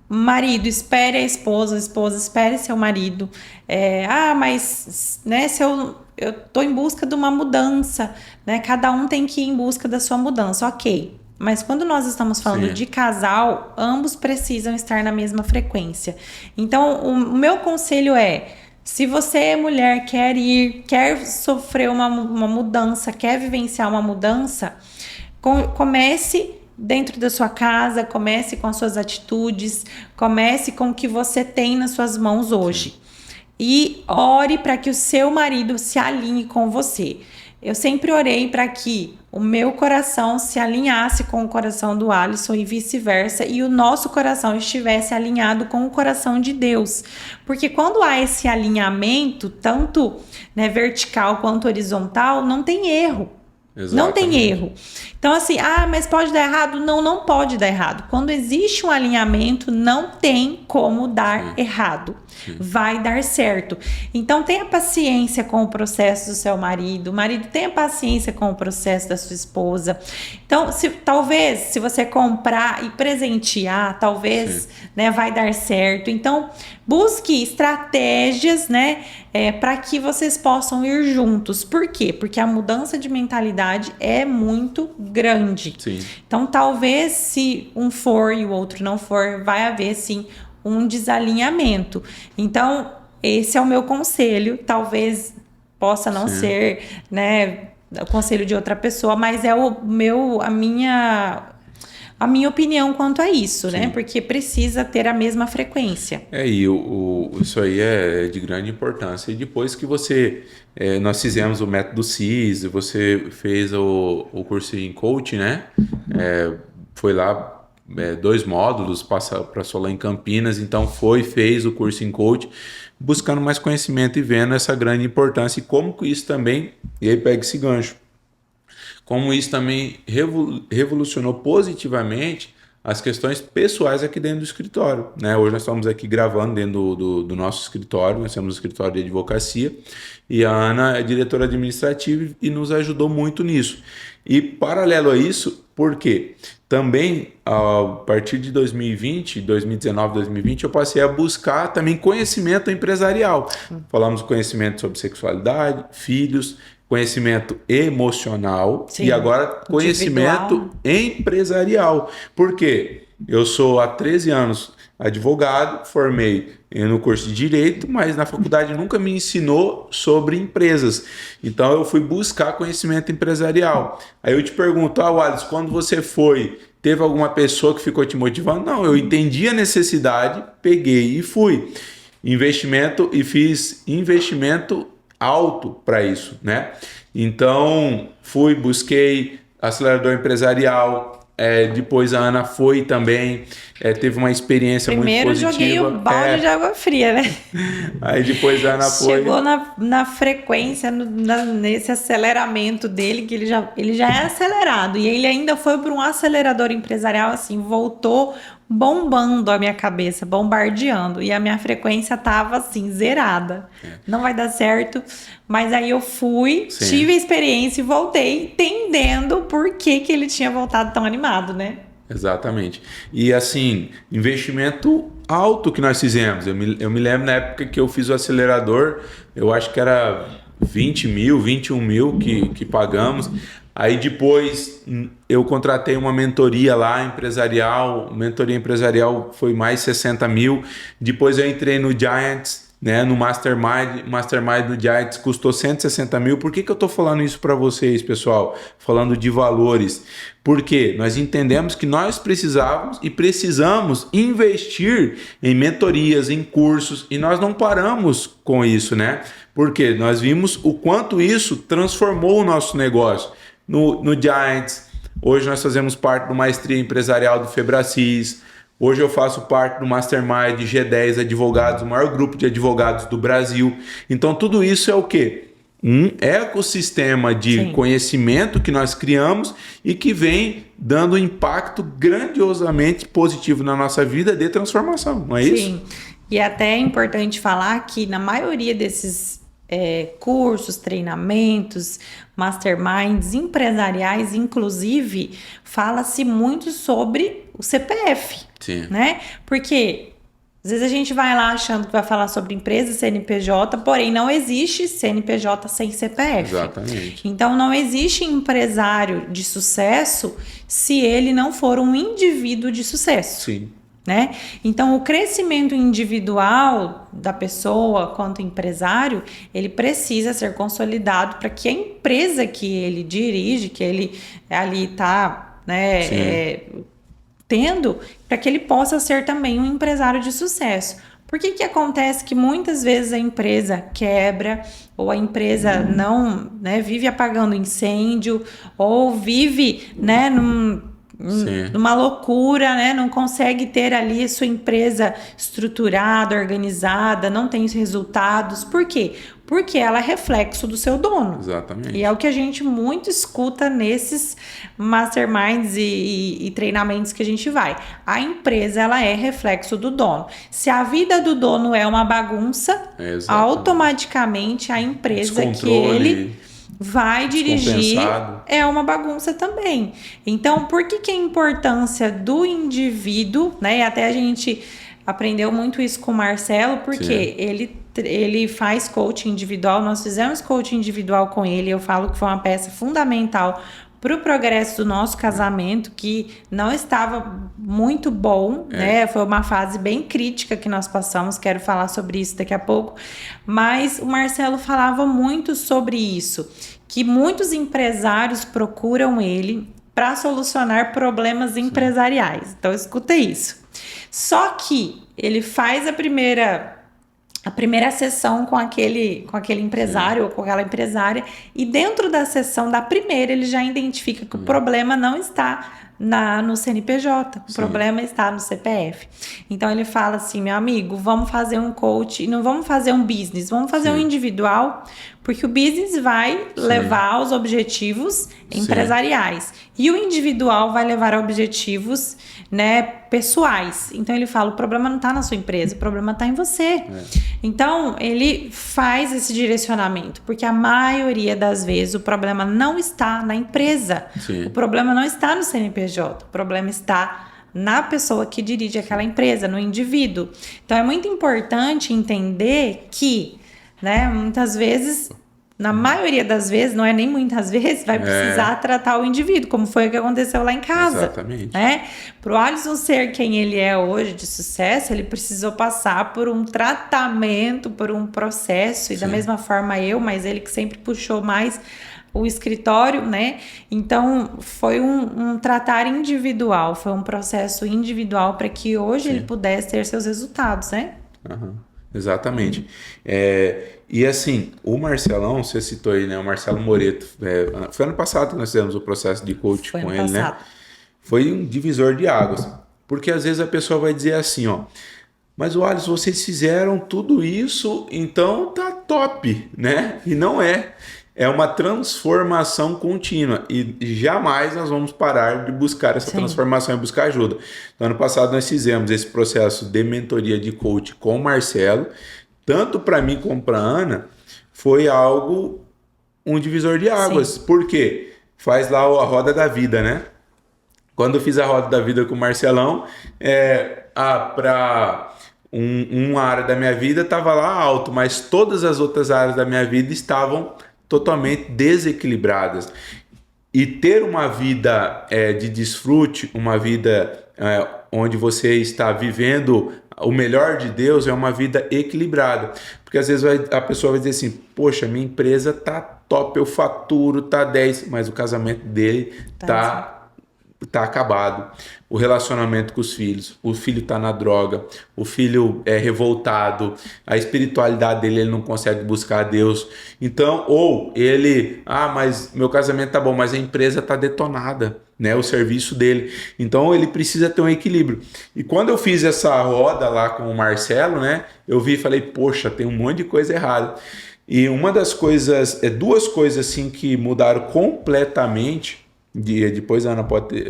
Marido, espere a esposa espere seu marido. Mas, né, se eu tô em busca de uma mudança, né? Cada um tem que ir em busca da sua mudança, ok. Mas quando nós estamos falando Sim. de casal, ambos precisam estar na mesma frequência. Então, o meu conselho se você, mulher, quer sofrer uma mudança, quer vivenciar uma mudança, comece dentro da sua casa, comece com as suas atitudes, comece com o que você tem nas suas mãos hoje. E ore para que o seu marido se alinhe com você. Eu sempre orei para que o meu coração se alinhasse com o coração do Alisson e vice-versa, e o nosso coração estivesse alinhado com o coração de Deus. Porque quando há esse alinhamento, tanto, né, vertical quanto horizontal, não tem erro. Não tem Exatamente. erro. Então, assim, mas pode dar errado? Não, não pode dar errado. Quando existe um alinhamento, não tem como dar errado. Vai dar certo. Então, tenha paciência com o processo do seu marido. O marido tenha paciência com o processo da sua esposa. Então, talvez, se você comprar e presentear, talvez, né, vai dar certo. Então, busque estratégias, né, para que vocês possam ir juntos. Por quê? Porque a mudança de mentalidade é muito grande. Sim. Então, talvez se um for e o outro não for, vai haver sim um desalinhamento. Então, esse é o meu conselho. Talvez possa não ser, né, o conselho de outra pessoa, mas é a minha opinião quanto a isso, né? Porque precisa ter a mesma frequência. E isso aí é de grande importância. E depois que nós fizemos o método CIS, você fez o curso em coaching, né? Foi lá 2 módulos, passou lá em Campinas, então fez o curso em coaching, buscando mais conhecimento e vendo essa grande importância e como que isso também, e aí pega esse gancho, como isso também revolucionou positivamente as questões pessoais aqui dentro do escritório, né? Hoje nós estamos aqui gravando dentro do nosso escritório, nós temos um escritório de advocacia e a Ana é diretora administrativa e nos ajudou muito nisso. E paralelo a isso, por quê? Também, a partir de 2020, 2019, 2020, eu passei a buscar também conhecimento empresarial. Falamos conhecimento sobre sexualidade, filhos, conhecimento emocional. Sim. E agora conhecimento empresarial. Por quê? Eu sou há 13 anos advogado, formei no curso de Direito, mas na faculdade nunca me ensinou sobre empresas. Então eu fui buscar conhecimento empresarial. Aí eu te pergunto, Wallace, quando você teve alguma pessoa que ficou te motivando? Não, eu entendi a necessidade, peguei e fui. Investimento e fiz investimento alto para isso, né? Então busquei acelerador empresarial. Depois a Ana foi também, teve uma experiência muito positiva. Primeiro joguei o balde de água fria, né? Aí depois a Ana chegou na frequência, nesse aceleramento dele, que ele já é acelerado. E ele ainda foi para um acelerador empresarial, assim, voltou bombando a minha cabeça, bombardeando. E a minha frequência tava assim, zerada. Não vai dar certo. Mas aí eu fui, tive a experiência e voltei entendendo por que ele tinha voltado tão animado, né? Exatamente. E assim, investimento alto que nós fizemos. Eu me lembro na época que eu fiz o acelerador, eu acho que era 20 mil, 21 mil que pagamos. Aí depois eu contratei uma mentoria lá empresarial, mentoria empresarial foi mais 60 mil. Depois eu entrei no Giants, né, no Mastermind do Giants, custou 160 mil. Por que eu estou falando isso para vocês, pessoal? Falando de valores. Porque nós entendemos que nós precisamos investir em mentorias, em cursos, e nós não paramos com isso, né? Porque nós vimos o quanto isso transformou o nosso negócio. No Giants, hoje nós fazemos parte do Maestria Empresarial do Febracis, hoje eu faço parte do Mastermind G10 Advogados, o maior grupo de advogados do Brasil. Então tudo isso é o quê? Um ecossistema de conhecimento que nós criamos e que vem dando um impacto grandiosamente positivo na nossa vida de transformação, não é isso? Sim, e até é importante falar que na maioria desses cursos, treinamentos, masterminds empresariais, inclusive, fala-se muito sobre o CPF, né? Porque às vezes a gente vai lá achando que vai falar sobre empresa, CNPJ, porém não existe CNPJ sem CPF. Exatamente. Então não existe empresário de sucesso se ele não for um indivíduo de sucesso. Sim. Né? Então o crescimento individual da pessoa quanto empresário, ele precisa ser consolidado para que a empresa que ele dirige, que ele ali está, né, tendo, para que ele possa ser também um empresário de sucesso. Por que acontece que muitas vezes a empresa quebra, ou a empresa não, né, vive apagando incêndio, ou vive, né, numa loucura, né? Não consegue ter ali sua empresa estruturada, organizada, não tem os resultados. Por quê? Porque ela é reflexo do seu dono. Exatamente. E é o que a gente muito escuta nesses masterminds e treinamentos que a gente vai. A empresa, ela é reflexo do dono. Se a vida do dono é uma bagunça, automaticamente a empresa que ele vai dirigir é uma bagunça também. Então, por que a importância do indivíduo, né? E até a gente aprendeu muito isso com o Marcelo, porque ele faz coaching individual, nós fizemos coaching individual com ele, eu falo que foi uma peça fundamental para o progresso do nosso casamento, que não estava muito bom, né? Foi uma fase bem crítica que nós passamos, quero falar sobre isso daqui a pouco, mas o Marcelo falava muito sobre isso, que muitos empresários procuram ele para solucionar problemas empresariais. Então, escuta isso. Só que ele faz a primeira sessão com aquele empresário ou com aquela empresária, e dentro da sessão da primeira ele já identifica que o problema não está no CNPJ, o problema está no CPF. Então ele fala assim: meu amigo, vamos fazer um coach, não vamos fazer um business, vamos fazer um individual, porque o business vai levar aos objetivos empresariais e o individual vai levar a objetivos, né, pessoais. Então ele fala: o problema não está na sua empresa, o problema está em você. Então ele faz esse direcionamento, porque a maioria das vezes o problema não está na empresa, o problema não está no CNPJ, o problema está na pessoa que dirige aquela empresa, no indivíduo. Então é muito importante entender que, né, muitas vezes, na maioria das vezes, não é nem muitas vezes, vai precisar tratar o indivíduo, como foi o que aconteceu lá em casa. Exatamente. Né? Para o Alisson ser quem ele é hoje, de sucesso, ele precisou passar por um tratamento, por um processo, e da mesma forma mas ele que sempre puxou mais o escritório, né? Então, foi um tratar individual, foi um processo individual para que hoje ele pudesse ter seus resultados, né? Exatamente. E assim, o Marcelão, você citou aí, né? O Marcelo Moreto. Foi ano passado que nós fizemos o processo de coach com ele, né? Foi um divisor de águas. Porque às vezes a pessoa vai dizer assim, ó: mas o Alisson, vocês fizeram tudo isso, então tá top, né? E não é. É uma transformação contínua e jamais nós vamos parar de buscar essa transformação e buscar ajuda. No ano passado nós fizemos esse processo de mentoria de coach com o Marcelo, tanto para mim como para a Ana, foi um divisor de águas. Por quê? Faz lá a roda da vida, né? Quando eu fiz a roda da vida com o Marcelão, para uma área da minha vida estava lá alto, mas todas as outras áreas da minha vida estavam totalmente desequilibradas. E ter uma vida de desfrute, uma vida onde você está vivendo o melhor de Deus, é uma vida equilibrada. Porque às vezes a pessoa vai dizer assim: poxa, minha empresa tá top, eu faturo, tá 10, mas o casamento dele tá acabado. O relacionamento com os filhos, o filho tá na droga, o filho é revoltado, a espiritualidade dele, ele não consegue buscar a Deus. Então, ou ele, mas meu casamento tá bom, mas a empresa tá detonada, né, o serviço dele. Então ele precisa ter um equilíbrio. E quando eu fiz essa roda lá com o Marcelo, né, eu vi e falei: poxa, tem um monte de coisa errada. E uma das coisas, duas coisas assim que mudaram completamente, depois a Ana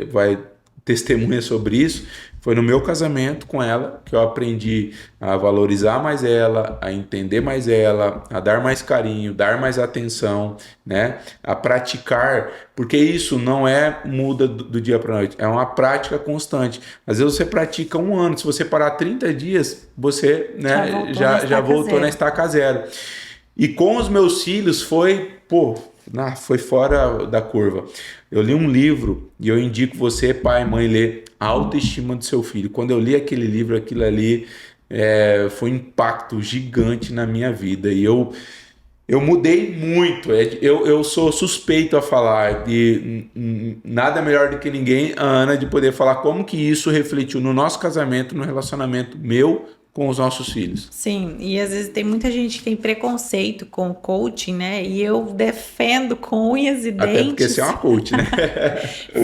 vai testemunha sobre isso, foi no meu casamento com ela que eu aprendi a valorizar mais ela, a entender mais ela, a dar mais carinho, dar mais atenção, né? A praticar, porque isso não muda do dia para a noite, é uma prática constante. Às vezes você pratica 1 ano, se você parar 30 dias, você, né, já voltou na estaca zero. E com os meus filhos foi fora da curva. Eu li um livro e eu indico você, pai e mãe, ler A Autoestima do Seu Filho. Quando eu li aquele livro, aquilo ali foi um impacto gigante na minha vida. E eu mudei muito. Eu sou suspeito a falar, de nada melhor do que ninguém, a Ana, de poder falar como que isso refletiu no nosso casamento, no relacionamento meu com os nossos filhos. Sim, e às vezes tem muita gente que tem preconceito com o coaching, né? E eu defendo com unhas e dentes. Até porque você é uma coach, né?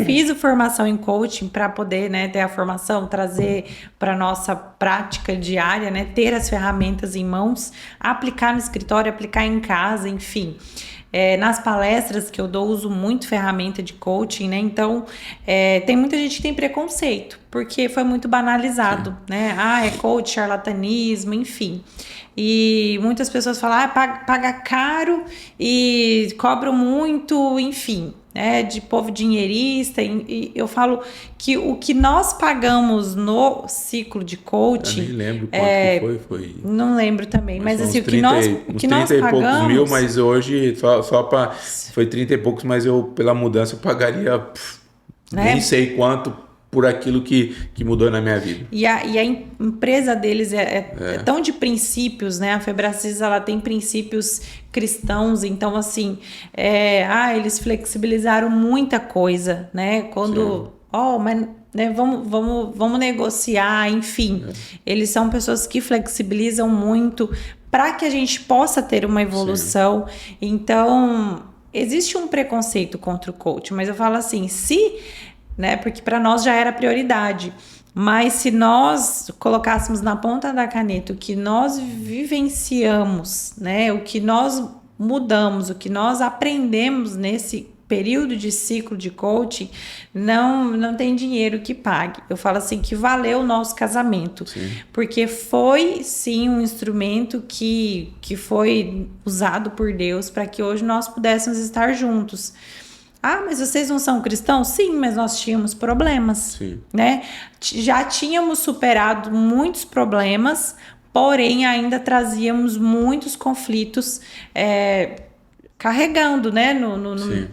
Fiz a formação em coaching para poder, né, ter a formação, trazer para nossa prática diária, né, ter as ferramentas em mãos, aplicar no escritório, aplicar em casa, enfim. Nas palestras que eu dou, uso muito ferramenta de coaching, né? Então, tem muita gente que tem preconceito, porque foi muito banalizado, né? É coach, charlatanismo, enfim. E muitas pessoas falam, paga caro e cobram muito, enfim, de povo dinheirista. E eu falo que o que nós pagamos no ciclo de coaching... Eu nem lembro quanto que foi. Não lembro também, mas assim, 30, o que nós 30 e pagamos... poucos mil, mas hoje, só para... Foi 30 e poucos, mas pela mudança, eu pagaria nem sei quanto por aquilo que mudou na minha vida. E a empresa deles é tão de princípios, né? A Febracis, ela tem princípios cristãos, então assim, eles flexibilizaram muita coisa, né? Quando, mas né, vamos negociar, enfim. Eles são pessoas que flexibilizam muito para que a gente possa ter uma evolução. Sim. Então, existe um preconceito contra o coach, mas eu falo assim, né? Porque para nós já era prioridade. Mas se nós colocássemos na ponta da caneta o que nós vivenciamos, né? O que nós mudamos, o que nós aprendemos nesse período de ciclo de coaching, não tem dinheiro que pague. Eu falo assim, que valeu o nosso casamento. Sim. Porque foi, sim, um instrumento que foi usado por Deus para que hoje nós pudéssemos estar juntos. Mas vocês não são cristãos? Sim, mas nós tínhamos problemas, né? Já tínhamos superado muitos problemas, porém ainda trazíamos muitos conflitos carregando, né,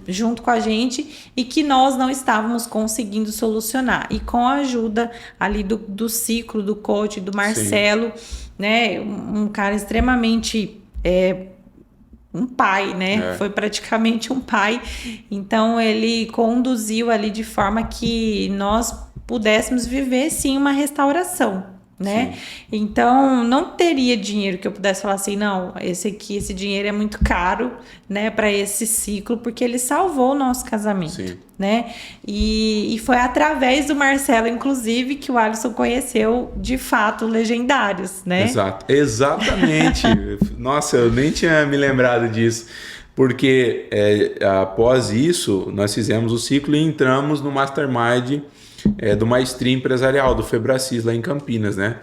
junto com a gente, e que nós não estávamos conseguindo solucionar. E com a ajuda ali do ciclo, do coach, do Marcelo, né, um cara extremamente... um pai, né? Foi praticamente um pai. Então, ele conduziu ali de forma que nós pudéssemos viver, sim, uma restauração, né? Sim. Então, não teria dinheiro que eu pudesse falar assim, não, esse dinheiro é muito caro, né, para esse ciclo, porque ele salvou o nosso casamento, sim, né? E foi através do Marcelo, inclusive, que o Alisson conheceu, de fato, Legendários, né? Exatamente. Nossa, eu nem tinha me lembrado disso. Porque após isso, nós fizemos o ciclo e entramos no Mastermind do Maestria Empresarial, do Febracis, lá em Campinas, né?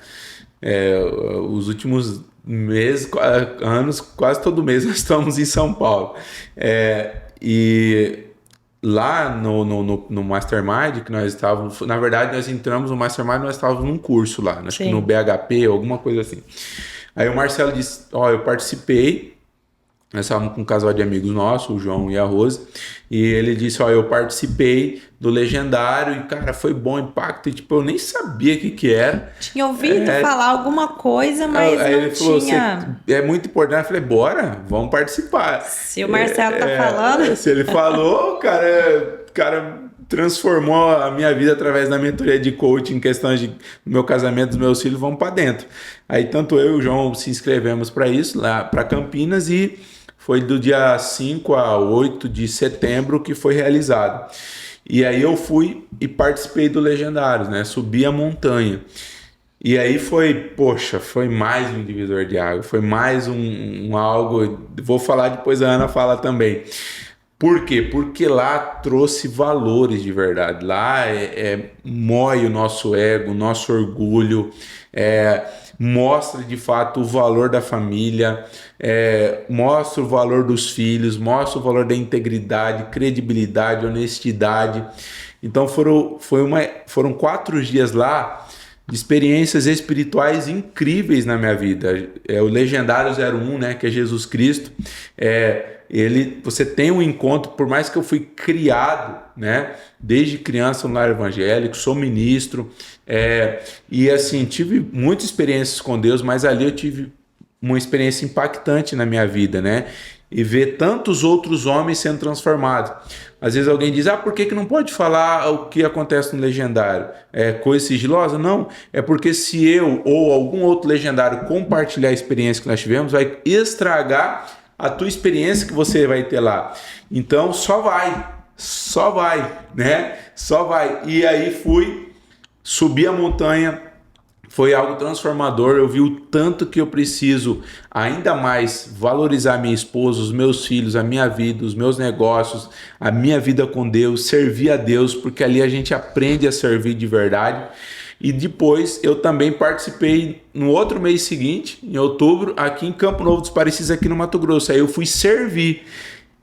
Os últimos meses, anos, quase todo mês nós estamos em São Paulo. E lá no Mastermind, que nós estávamos... Na verdade, nós entramos no Mastermind, nós estávamos num curso lá, acho que no BHP, alguma coisa assim. Aí o Marcelo disse, eu participei. Nós estávamos com um casal de amigos nossos, o João e a Rose, e ele disse, eu participei do Legendário e, cara, foi bom impacto, e tipo, eu nem sabia o que era. Tinha ouvido falar alguma coisa, mas aí não ele falou, tinha... é muito importante. Eu falei, bora, vamos participar. Se o Marcelo tá falando... Se ele falou, cara transformou a minha vida através da mentoria de coaching em questões do meu casamento, dos meus filhos, vamos para dentro. Aí tanto eu e o João se inscrevemos para isso, lá para Campinas, e foi do dia 5 a 8 de setembro que foi realizado. E aí eu fui e participei do Legendários, né? Subi a montanha. E aí foi mais um divisor de água, foi mais um algo... Vou falar depois, a Ana fala também. Por quê? Porque lá trouxe valores de verdade. Lá mói o nosso ego, o nosso orgulho, mostra de fato o valor da família, mostra o valor dos filhos, mostra o valor da integridade, credibilidade, honestidade. Então foram 4 dias lá de experiências espirituais incríveis na minha vida. O Legendário 01, né, que é Jesus Cristo, você tem um encontro, por mais que eu fui criado, né, desde criança no lar evangélico, sou ministro, e assim, tive muitas experiências com Deus, mas ali eu tive uma experiência impactante na minha vida, né? e ver tantos outros homens sendo transformados. Às vezes alguém diz, por que não pode falar o que acontece no legendário? É coisa sigilosa? Não, é porque se eu ou algum outro legendário compartilhar a experiência que nós tivemos, vai estragar a tua experiência que você vai ter lá. Então só vai, né? Só vai. E aí subi a montanha, foi algo transformador. Eu vi o tanto que eu preciso ainda mais valorizar minha esposa, os meus filhos, a minha vida, os meus negócios, a minha vida com Deus, servir a Deus, porque ali a gente aprende a servir de verdade. E depois eu também participei no outro mês seguinte, em outubro, aqui em Campo Novo dos Parecis, aqui no Mato Grosso. Aí eu fui servir.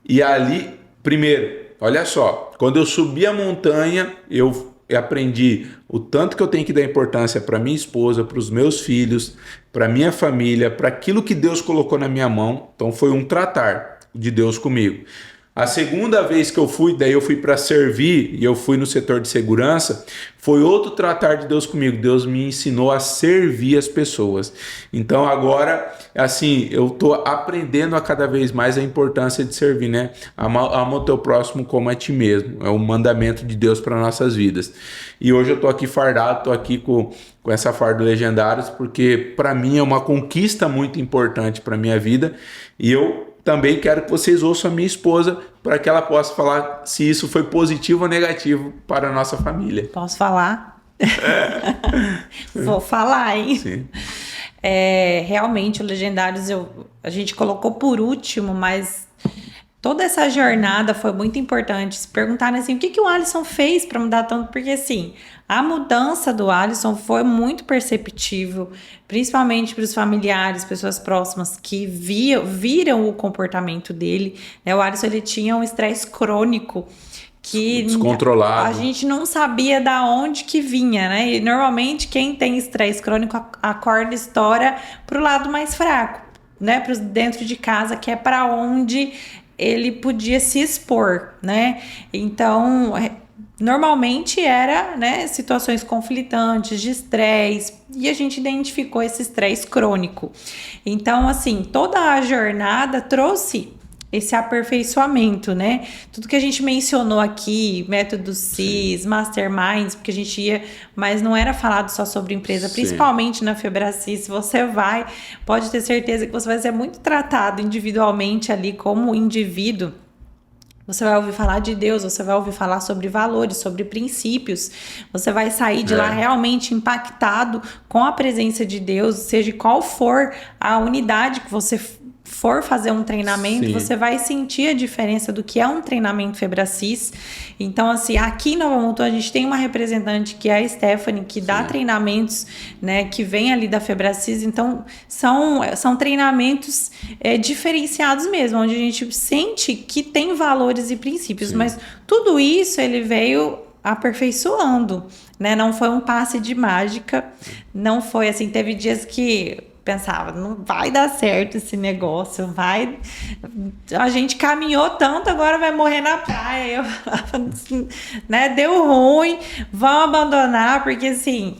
E ali, primeiro, olha só, quando eu subi a montanha, eu aprendi o tanto que eu tenho que dar importância para minha esposa, para os meus filhos, para minha família, para aquilo que Deus colocou na minha mão. Então foi um tratar de Deus comigo. A segunda vez que eu fui, daí eu fui para servir e eu fui no setor de segurança, foi outro tratar de Deus comigo. Deus me ensinou a servir as pessoas. Então agora, assim, eu estou aprendendo a cada vez mais a importância de servir, né? Ama o teu próximo como a ti mesmo. É um mandamento de Deus para nossas vidas. E hoje eu estou aqui fardado, estou aqui com essa farda Legendários, porque para mim é uma conquista muito importante para minha vida e eu também quero que vocês ouçam a minha esposa para que ela possa falar se isso foi positivo ou negativo para a nossa família. Posso falar? Vou falar, hein? Sim. Realmente, o Legendários a gente colocou por último, mas toda essa jornada foi muito importante. Se perguntarem assim, o que o Alisson fez para mudar tanto? Porque assim, a mudança do Alisson foi muito perceptível, principalmente para os familiares, pessoas próximas que viram o comportamento dele. O Alisson, ele tinha um estresse crônico que descontrolado. A gente não sabia da onde que vinha, né? E normalmente quem tem estresse crônico acorda e estoura pro lado mais fraco, né? Para dentro de casa, que é para onde ele podia se expor, né? Então, normalmente era, né, situações conflitantes, de estresse, e a gente identificou esse estresse crônico. Então, assim, toda a jornada trouxe esse aperfeiçoamento, né? Tudo que a gente mencionou aqui, método CIS, Masterminds, porque a gente ia, mas não era falado só sobre empresa, sim, principalmente na Febracis. Se você pode ter certeza que você vai ser muito tratado individualmente ali como indivíduo. Você vai ouvir falar de Deus, você vai ouvir falar sobre valores, sobre princípios. Você vai sair de lá realmente impactado com a presença de Deus, seja qual for a unidade que você for fazer um treinamento, sim, você vai sentir a diferença do que é um treinamento Febracis. Então, assim, aqui em Nova Mutum a gente tem uma representante que é a Stephanie, que dá, sim, treinamentos, né, que vem ali da Febracis. Então, são treinamentos diferenciados mesmo, onde a gente sente que tem valores e princípios, sim, mas tudo isso ele veio aperfeiçoando, né? Não foi um passe de mágica, não foi assim, teve dias que pensava, não vai dar certo esse negócio, a gente caminhou tanto, agora vai morrer na praia. Eu falava, né, deu ruim, vamos abandonar, porque assim,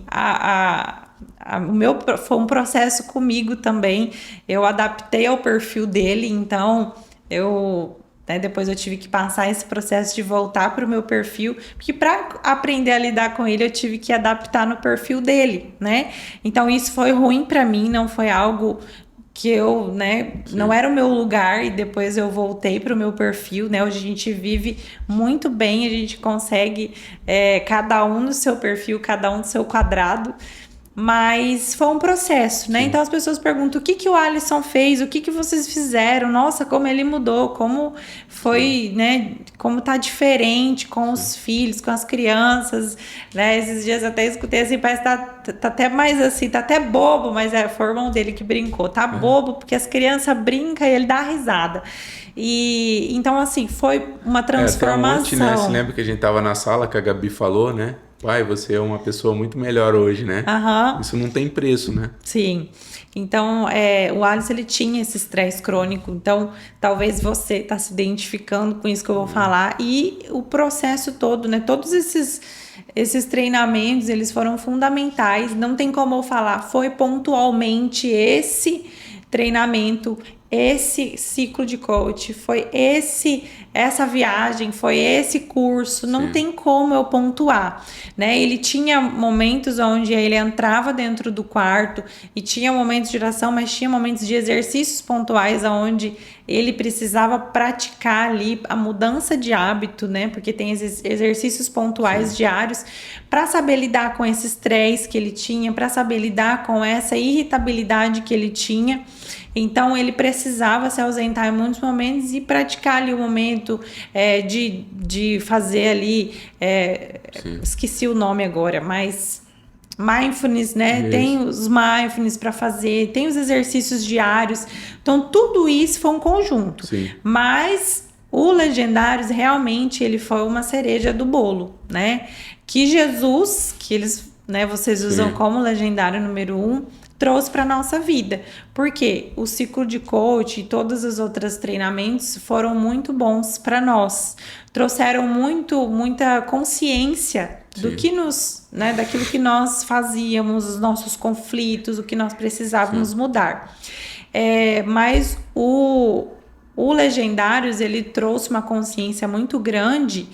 foi um processo comigo também, eu adaptei ao perfil dele, então depois eu tive que passar esse processo de voltar para o meu perfil, porque para aprender a lidar com ele eu tive que adaptar no perfil dele, né? Então isso foi ruim para mim, não foi algo que eu, né, não era o meu lugar, e depois eu voltei para o meu perfil, né? Hoje a gente vive muito bem, a gente consegue cada um no seu perfil, cada um no seu quadrado. Mas foi um processo, né? Sim. Então as pessoas perguntam o que o Alisson fez, o que vocês fizeram, nossa, como ele mudou, como foi, sim, né? Como tá diferente com os filhos, com as crianças, né? Esses dias eu até escutei assim, parece que tá até mais assim, tá até bobo, mas foi o irmão dele que brincou, tá bobo, porque as crianças brincam e ele dá risada. E então, assim, foi uma transformação. Até um monte, né? Você lembra que a gente tava na sala que a Gabi falou, né? Pai, você é uma pessoa muito melhor hoje, né? Uhum. Isso não tem preço, né? Sim. Então, o Alisson, ele tinha esse estresse crônico. Então, talvez você está se identificando com isso que eu vou falar. E o processo todo, né? Todos esses treinamentos, eles foram fundamentais. Não tem como eu falar, foi pontualmente esse treinamento esse ciclo de coach, foi essa viagem, foi esse curso, não tem como eu pontuar, né? Ele tinha momentos onde ele entrava dentro do quarto e tinha momentos de oração, mas tinha momentos de exercícios pontuais onde ele precisava praticar ali a mudança de hábito, né? Porque tem esses exercícios pontuais diários para saber lidar com esse estresse que ele tinha, para saber lidar com essa irritabilidade que ele tinha. Então, ele precisava se ausentar em muitos momentos e praticar ali o momento de fazer ali, esqueci o nome agora, mas mindfulness, né? Tem os mindfulness para fazer, tem os exercícios diários. Então, tudo isso foi um conjunto. Mas o Legendários, realmente, ele foi uma cereja do bolo, né? Que Jesus, que eles, né, vocês usam como Legendário número 1, trouxe para nossa vida, porque o ciclo de coach e todos os outros treinamentos foram muito bons para nós, trouxeram muita consciência do que daquilo que nós fazíamos, os nossos conflitos, o que nós precisávamos mudar. Mas o Legendários, ele trouxe uma consciência muito grande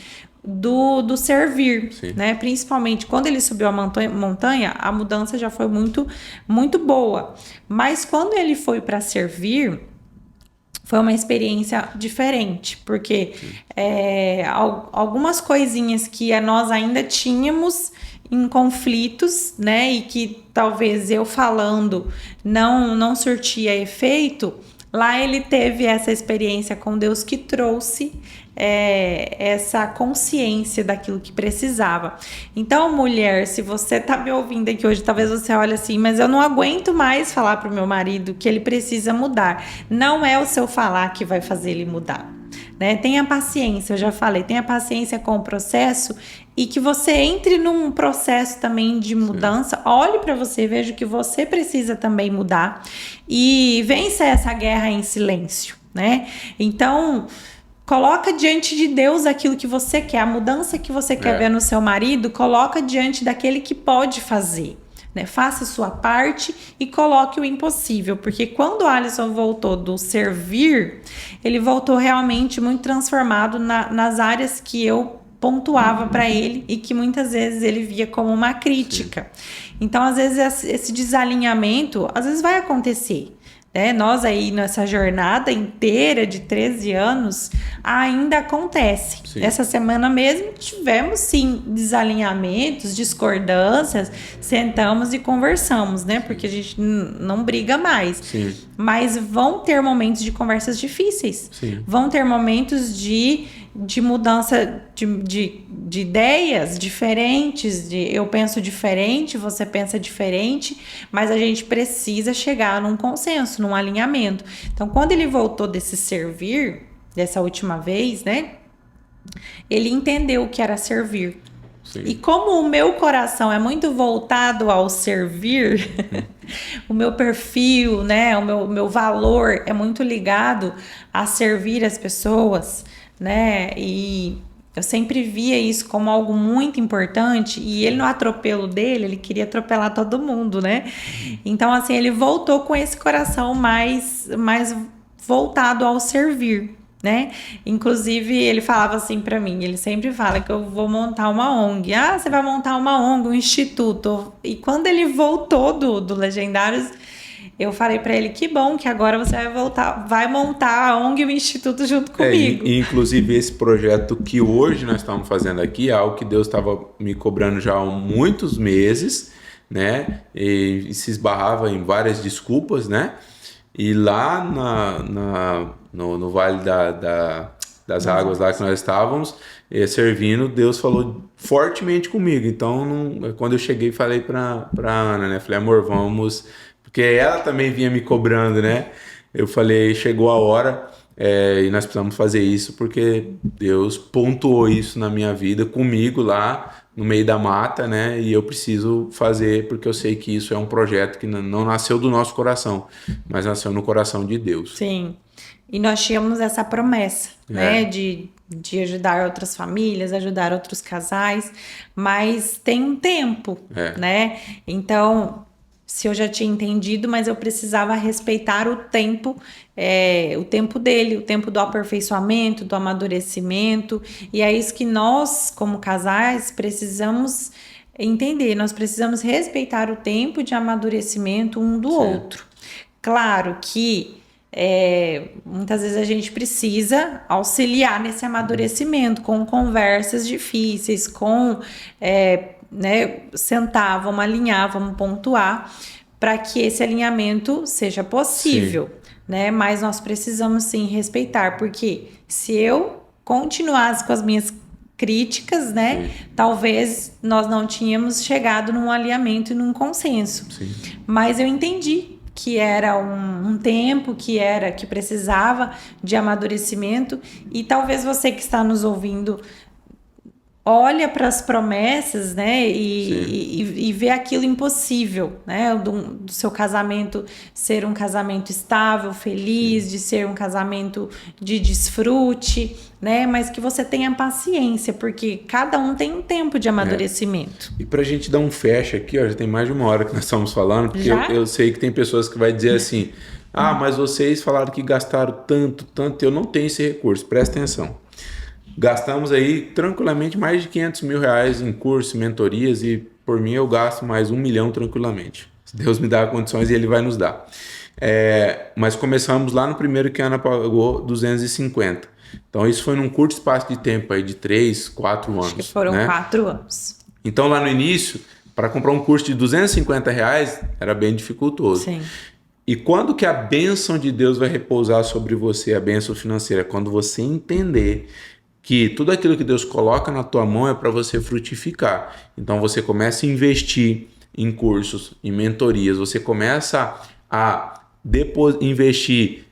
do servir, né? Principalmente quando ele subiu a montanha, a mudança já foi muito, muito boa. Mas quando ele foi para servir, foi uma experiência diferente, porque algumas coisinhas que nós ainda tínhamos em conflitos, né? E que talvez eu falando não surtia efeito. Lá ele teve essa experiência com Deus que trouxe essa consciência daquilo que precisava. Então, mulher, se você tá me ouvindo aqui hoje, talvez você olhe assim, mas eu não aguento mais falar pro meu marido que ele precisa mudar. Não é o seu falar que vai fazer ele mudar, né? Tenha paciência, eu já falei, tenha paciência com o processo e que você entre num processo também de mudança. Olhe para você, veja que você precisa também mudar e vença essa guerra em silêncio, né? Então, coloca diante de Deus aquilo que você quer, a mudança que você quer ver no seu marido, coloca diante daquele que pode fazer. Né? Faça a sua parte e coloque o impossível, porque quando o Alisson voltou do servir, ele voltou realmente muito transformado nas áreas que eu pontuava para ele e que muitas vezes ele via como uma crítica. Então, às vezes, esse desalinhamento, às vezes vai acontecer. Né? Nós aí nessa jornada inteira de 13 anos ainda acontece. Essa semana mesmo tivemos sim desalinhamentos, discordâncias, sentamos e conversamos, né? Porque a gente não briga mais. Mas vão ter momentos de conversas difíceis. Vão ter momentos de mudança de ideias diferentes, eu penso diferente, você pensa diferente, mas a gente precisa chegar num consenso, num alinhamento. Então, quando ele voltou desse servir, dessa última vez, né, ele entendeu o que era servir. E como o meu coração é muito voltado ao servir, o meu perfil, né, o meu valor é muito ligado a servir as pessoas, né? E eu sempre via isso como algo muito importante, e ele no atropelo dele, ele queria atropelar todo mundo, né? Então, assim, ele voltou com esse coração mais voltado ao servir, né? Inclusive, ele falava assim pra mim, ele sempre fala que eu vou montar uma ONG. Ah, você vai montar uma ONG, um instituto. E quando ele voltou do Legendários, eu falei para ele, que bom que agora você vai montar a ONG e o Instituto junto comigo. Inclusive, esse projeto que hoje nós estamos fazendo aqui é algo que Deus estava me cobrando já há muitos meses, né? E se esbarrava em várias desculpas, né? E lá no Vale das Águas, lá que nós estávamos servindo, Deus falou fortemente comigo. Então, quando eu cheguei, falei para Ana, né? Falei, amor, vamos... Porque ela também vinha me cobrando, né? Eu falei, chegou a hora e nós precisamos fazer isso porque Deus pontuou isso na minha vida, comigo lá no meio da mata, né? E eu preciso fazer porque eu sei que isso é um projeto que não nasceu do nosso coração, mas nasceu no coração de Deus. Sim, e nós tínhamos essa promessa, né? De ajudar outras famílias, ajudar outros casais, mas tem um tempo, né? Então... se eu já tinha entendido, mas eu precisava respeitar o tempo dele, o tempo do aperfeiçoamento, do amadurecimento. E é isso que nós, como casais, precisamos entender. Nós precisamos respeitar o tempo de amadurecimento um do outro. Claro que muitas vezes a gente precisa auxiliar nesse amadurecimento com conversas difíceis, com sentar, vamos alinhar, vamos pontuar para que esse alinhamento seja possível, né? Mas nós precisamos sim respeitar, porque se eu continuasse com as minhas críticas, né? Talvez nós não tínhamos chegado num alinhamento e num consenso. Sim. Mas eu entendi que era um tempo, que precisava de amadurecimento, e talvez você que está nos ouvindo olha para as promessas, né, e vê aquilo impossível, né, do seu casamento ser um casamento estável, feliz, de ser um casamento de desfrute, né, mas que você tenha paciência, porque cada um tem um tempo de amadurecimento. E pra gente dar um fecha aqui, ó, já tem mais de 1 hora que nós estamos falando, porque eu sei que tem pessoas que vai dizer assim, mas vocês falaram que gastaram tanto, eu não tenho esse recurso, presta atenção. Gastamos aí tranquilamente mais de 500 mil reais em cursos, mentorias, e por mim eu gasto mais 1 milhão tranquilamente. Se Deus me dá condições, Ele vai nos dar. Mas começamos lá no primeiro que a Ana pagou 250. Então isso foi num curto espaço de tempo aí de 3, 4 anos. Acho que foram 4 anos. Então lá no início, para comprar um curso de 250 reais era bem dificultoso. Sim. E quando que a bênção de Deus vai repousar sobre você, a bênção financeira? Quando você entender que tudo aquilo que Deus coloca na tua mão é para você frutificar. Então você começa a investir em cursos, em mentorias, você começa a investir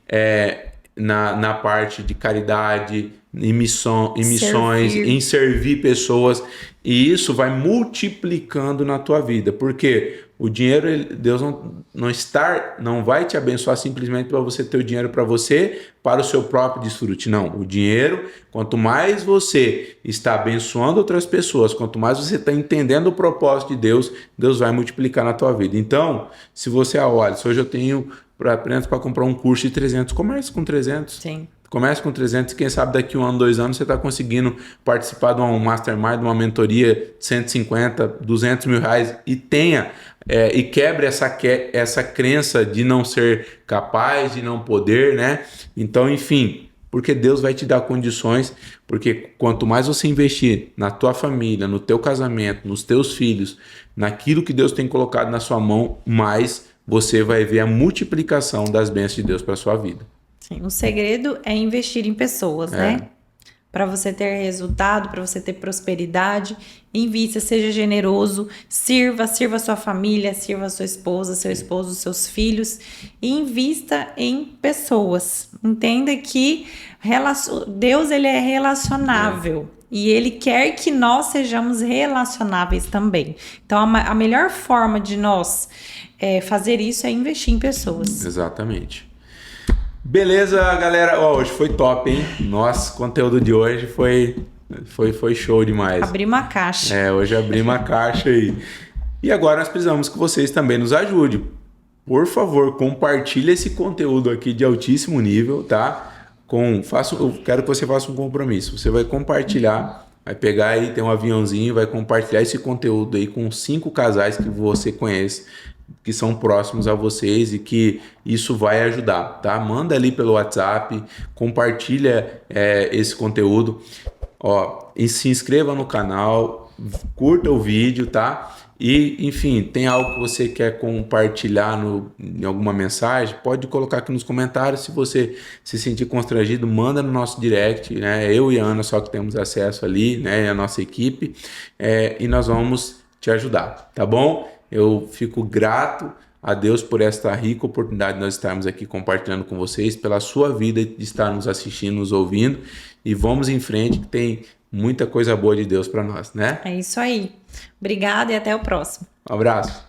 na parte de caridade, em missões, em servir pessoas, e isso vai multiplicando na tua vida, porque o dinheiro, Deus não vai te abençoar simplesmente para você ter o dinheiro para você, para o seu próprio desfrute. Não, o dinheiro, quanto mais você está abençoando outras pessoas, quanto mais você está entendendo o propósito de Deus, Deus vai multiplicar na tua vida. Então, se você olha, se hoje eu tenho apenas para comprar um curso de 300, comece com 300. Sim. Comece com 300, quem sabe daqui 1 ano, 2 anos você está conseguindo participar de um mastermind, de uma mentoria de 150, 200 mil reais, e e quebre essa crença de não ser capaz, de não poder, né? Então, enfim, porque Deus vai te dar condições, porque quanto mais você investir na tua família, no teu casamento, nos teus filhos, naquilo que Deus tem colocado na sua mão, mais você vai ver a multiplicação das bênçãos de Deus para a sua vida. Sim, o segredo é investir em pessoas, né? Para você ter resultado, para você ter prosperidade, invista, seja generoso, sirva sua família, sirva sua esposa, seu esposo, seus filhos, e invista em pessoas. Entenda que Deus, ele é relacionável. E Ele quer que nós sejamos relacionáveis também. Então, a melhor forma de nós fazer isso é investir em pessoas. Exatamente. Beleza, galera. Hoje foi top, hein? Nossa, o conteúdo de hoje foi show demais. Abrimos uma caixa. Hoje abrimos uma caixa aí. E agora nós precisamos que vocês também nos ajudem. Por favor, compartilhe esse conteúdo aqui de altíssimo nível, tá? Eu quero que você faça um compromisso. Você vai compartilhar, vai pegar aí, tem um aviãozinho, vai compartilhar esse conteúdo aí com 5 casais que você conhece, que são próximos a vocês, e que isso vai ajudar, tá? Manda ali pelo WhatsApp, compartilha esse conteúdo, e se inscreva no canal, curta o vídeo, tá? E, enfim, tem algo que você quer compartilhar em alguma mensagem, pode colocar aqui nos comentários. Se você se sentir constrangido, manda no nosso direct, né? Eu e a Ana só que temos acesso ali, né? E a nossa equipe, e nós vamos te ajudar, tá bom? Eu fico grato a Deus por esta rica oportunidade de nós estarmos aqui compartilhando com vocês, pela sua vida, de estar nos assistindo, nos ouvindo, e vamos em frente, que tem muita coisa boa de Deus para nós, né? É isso aí. Obrigada e até o próximo. Um abraço.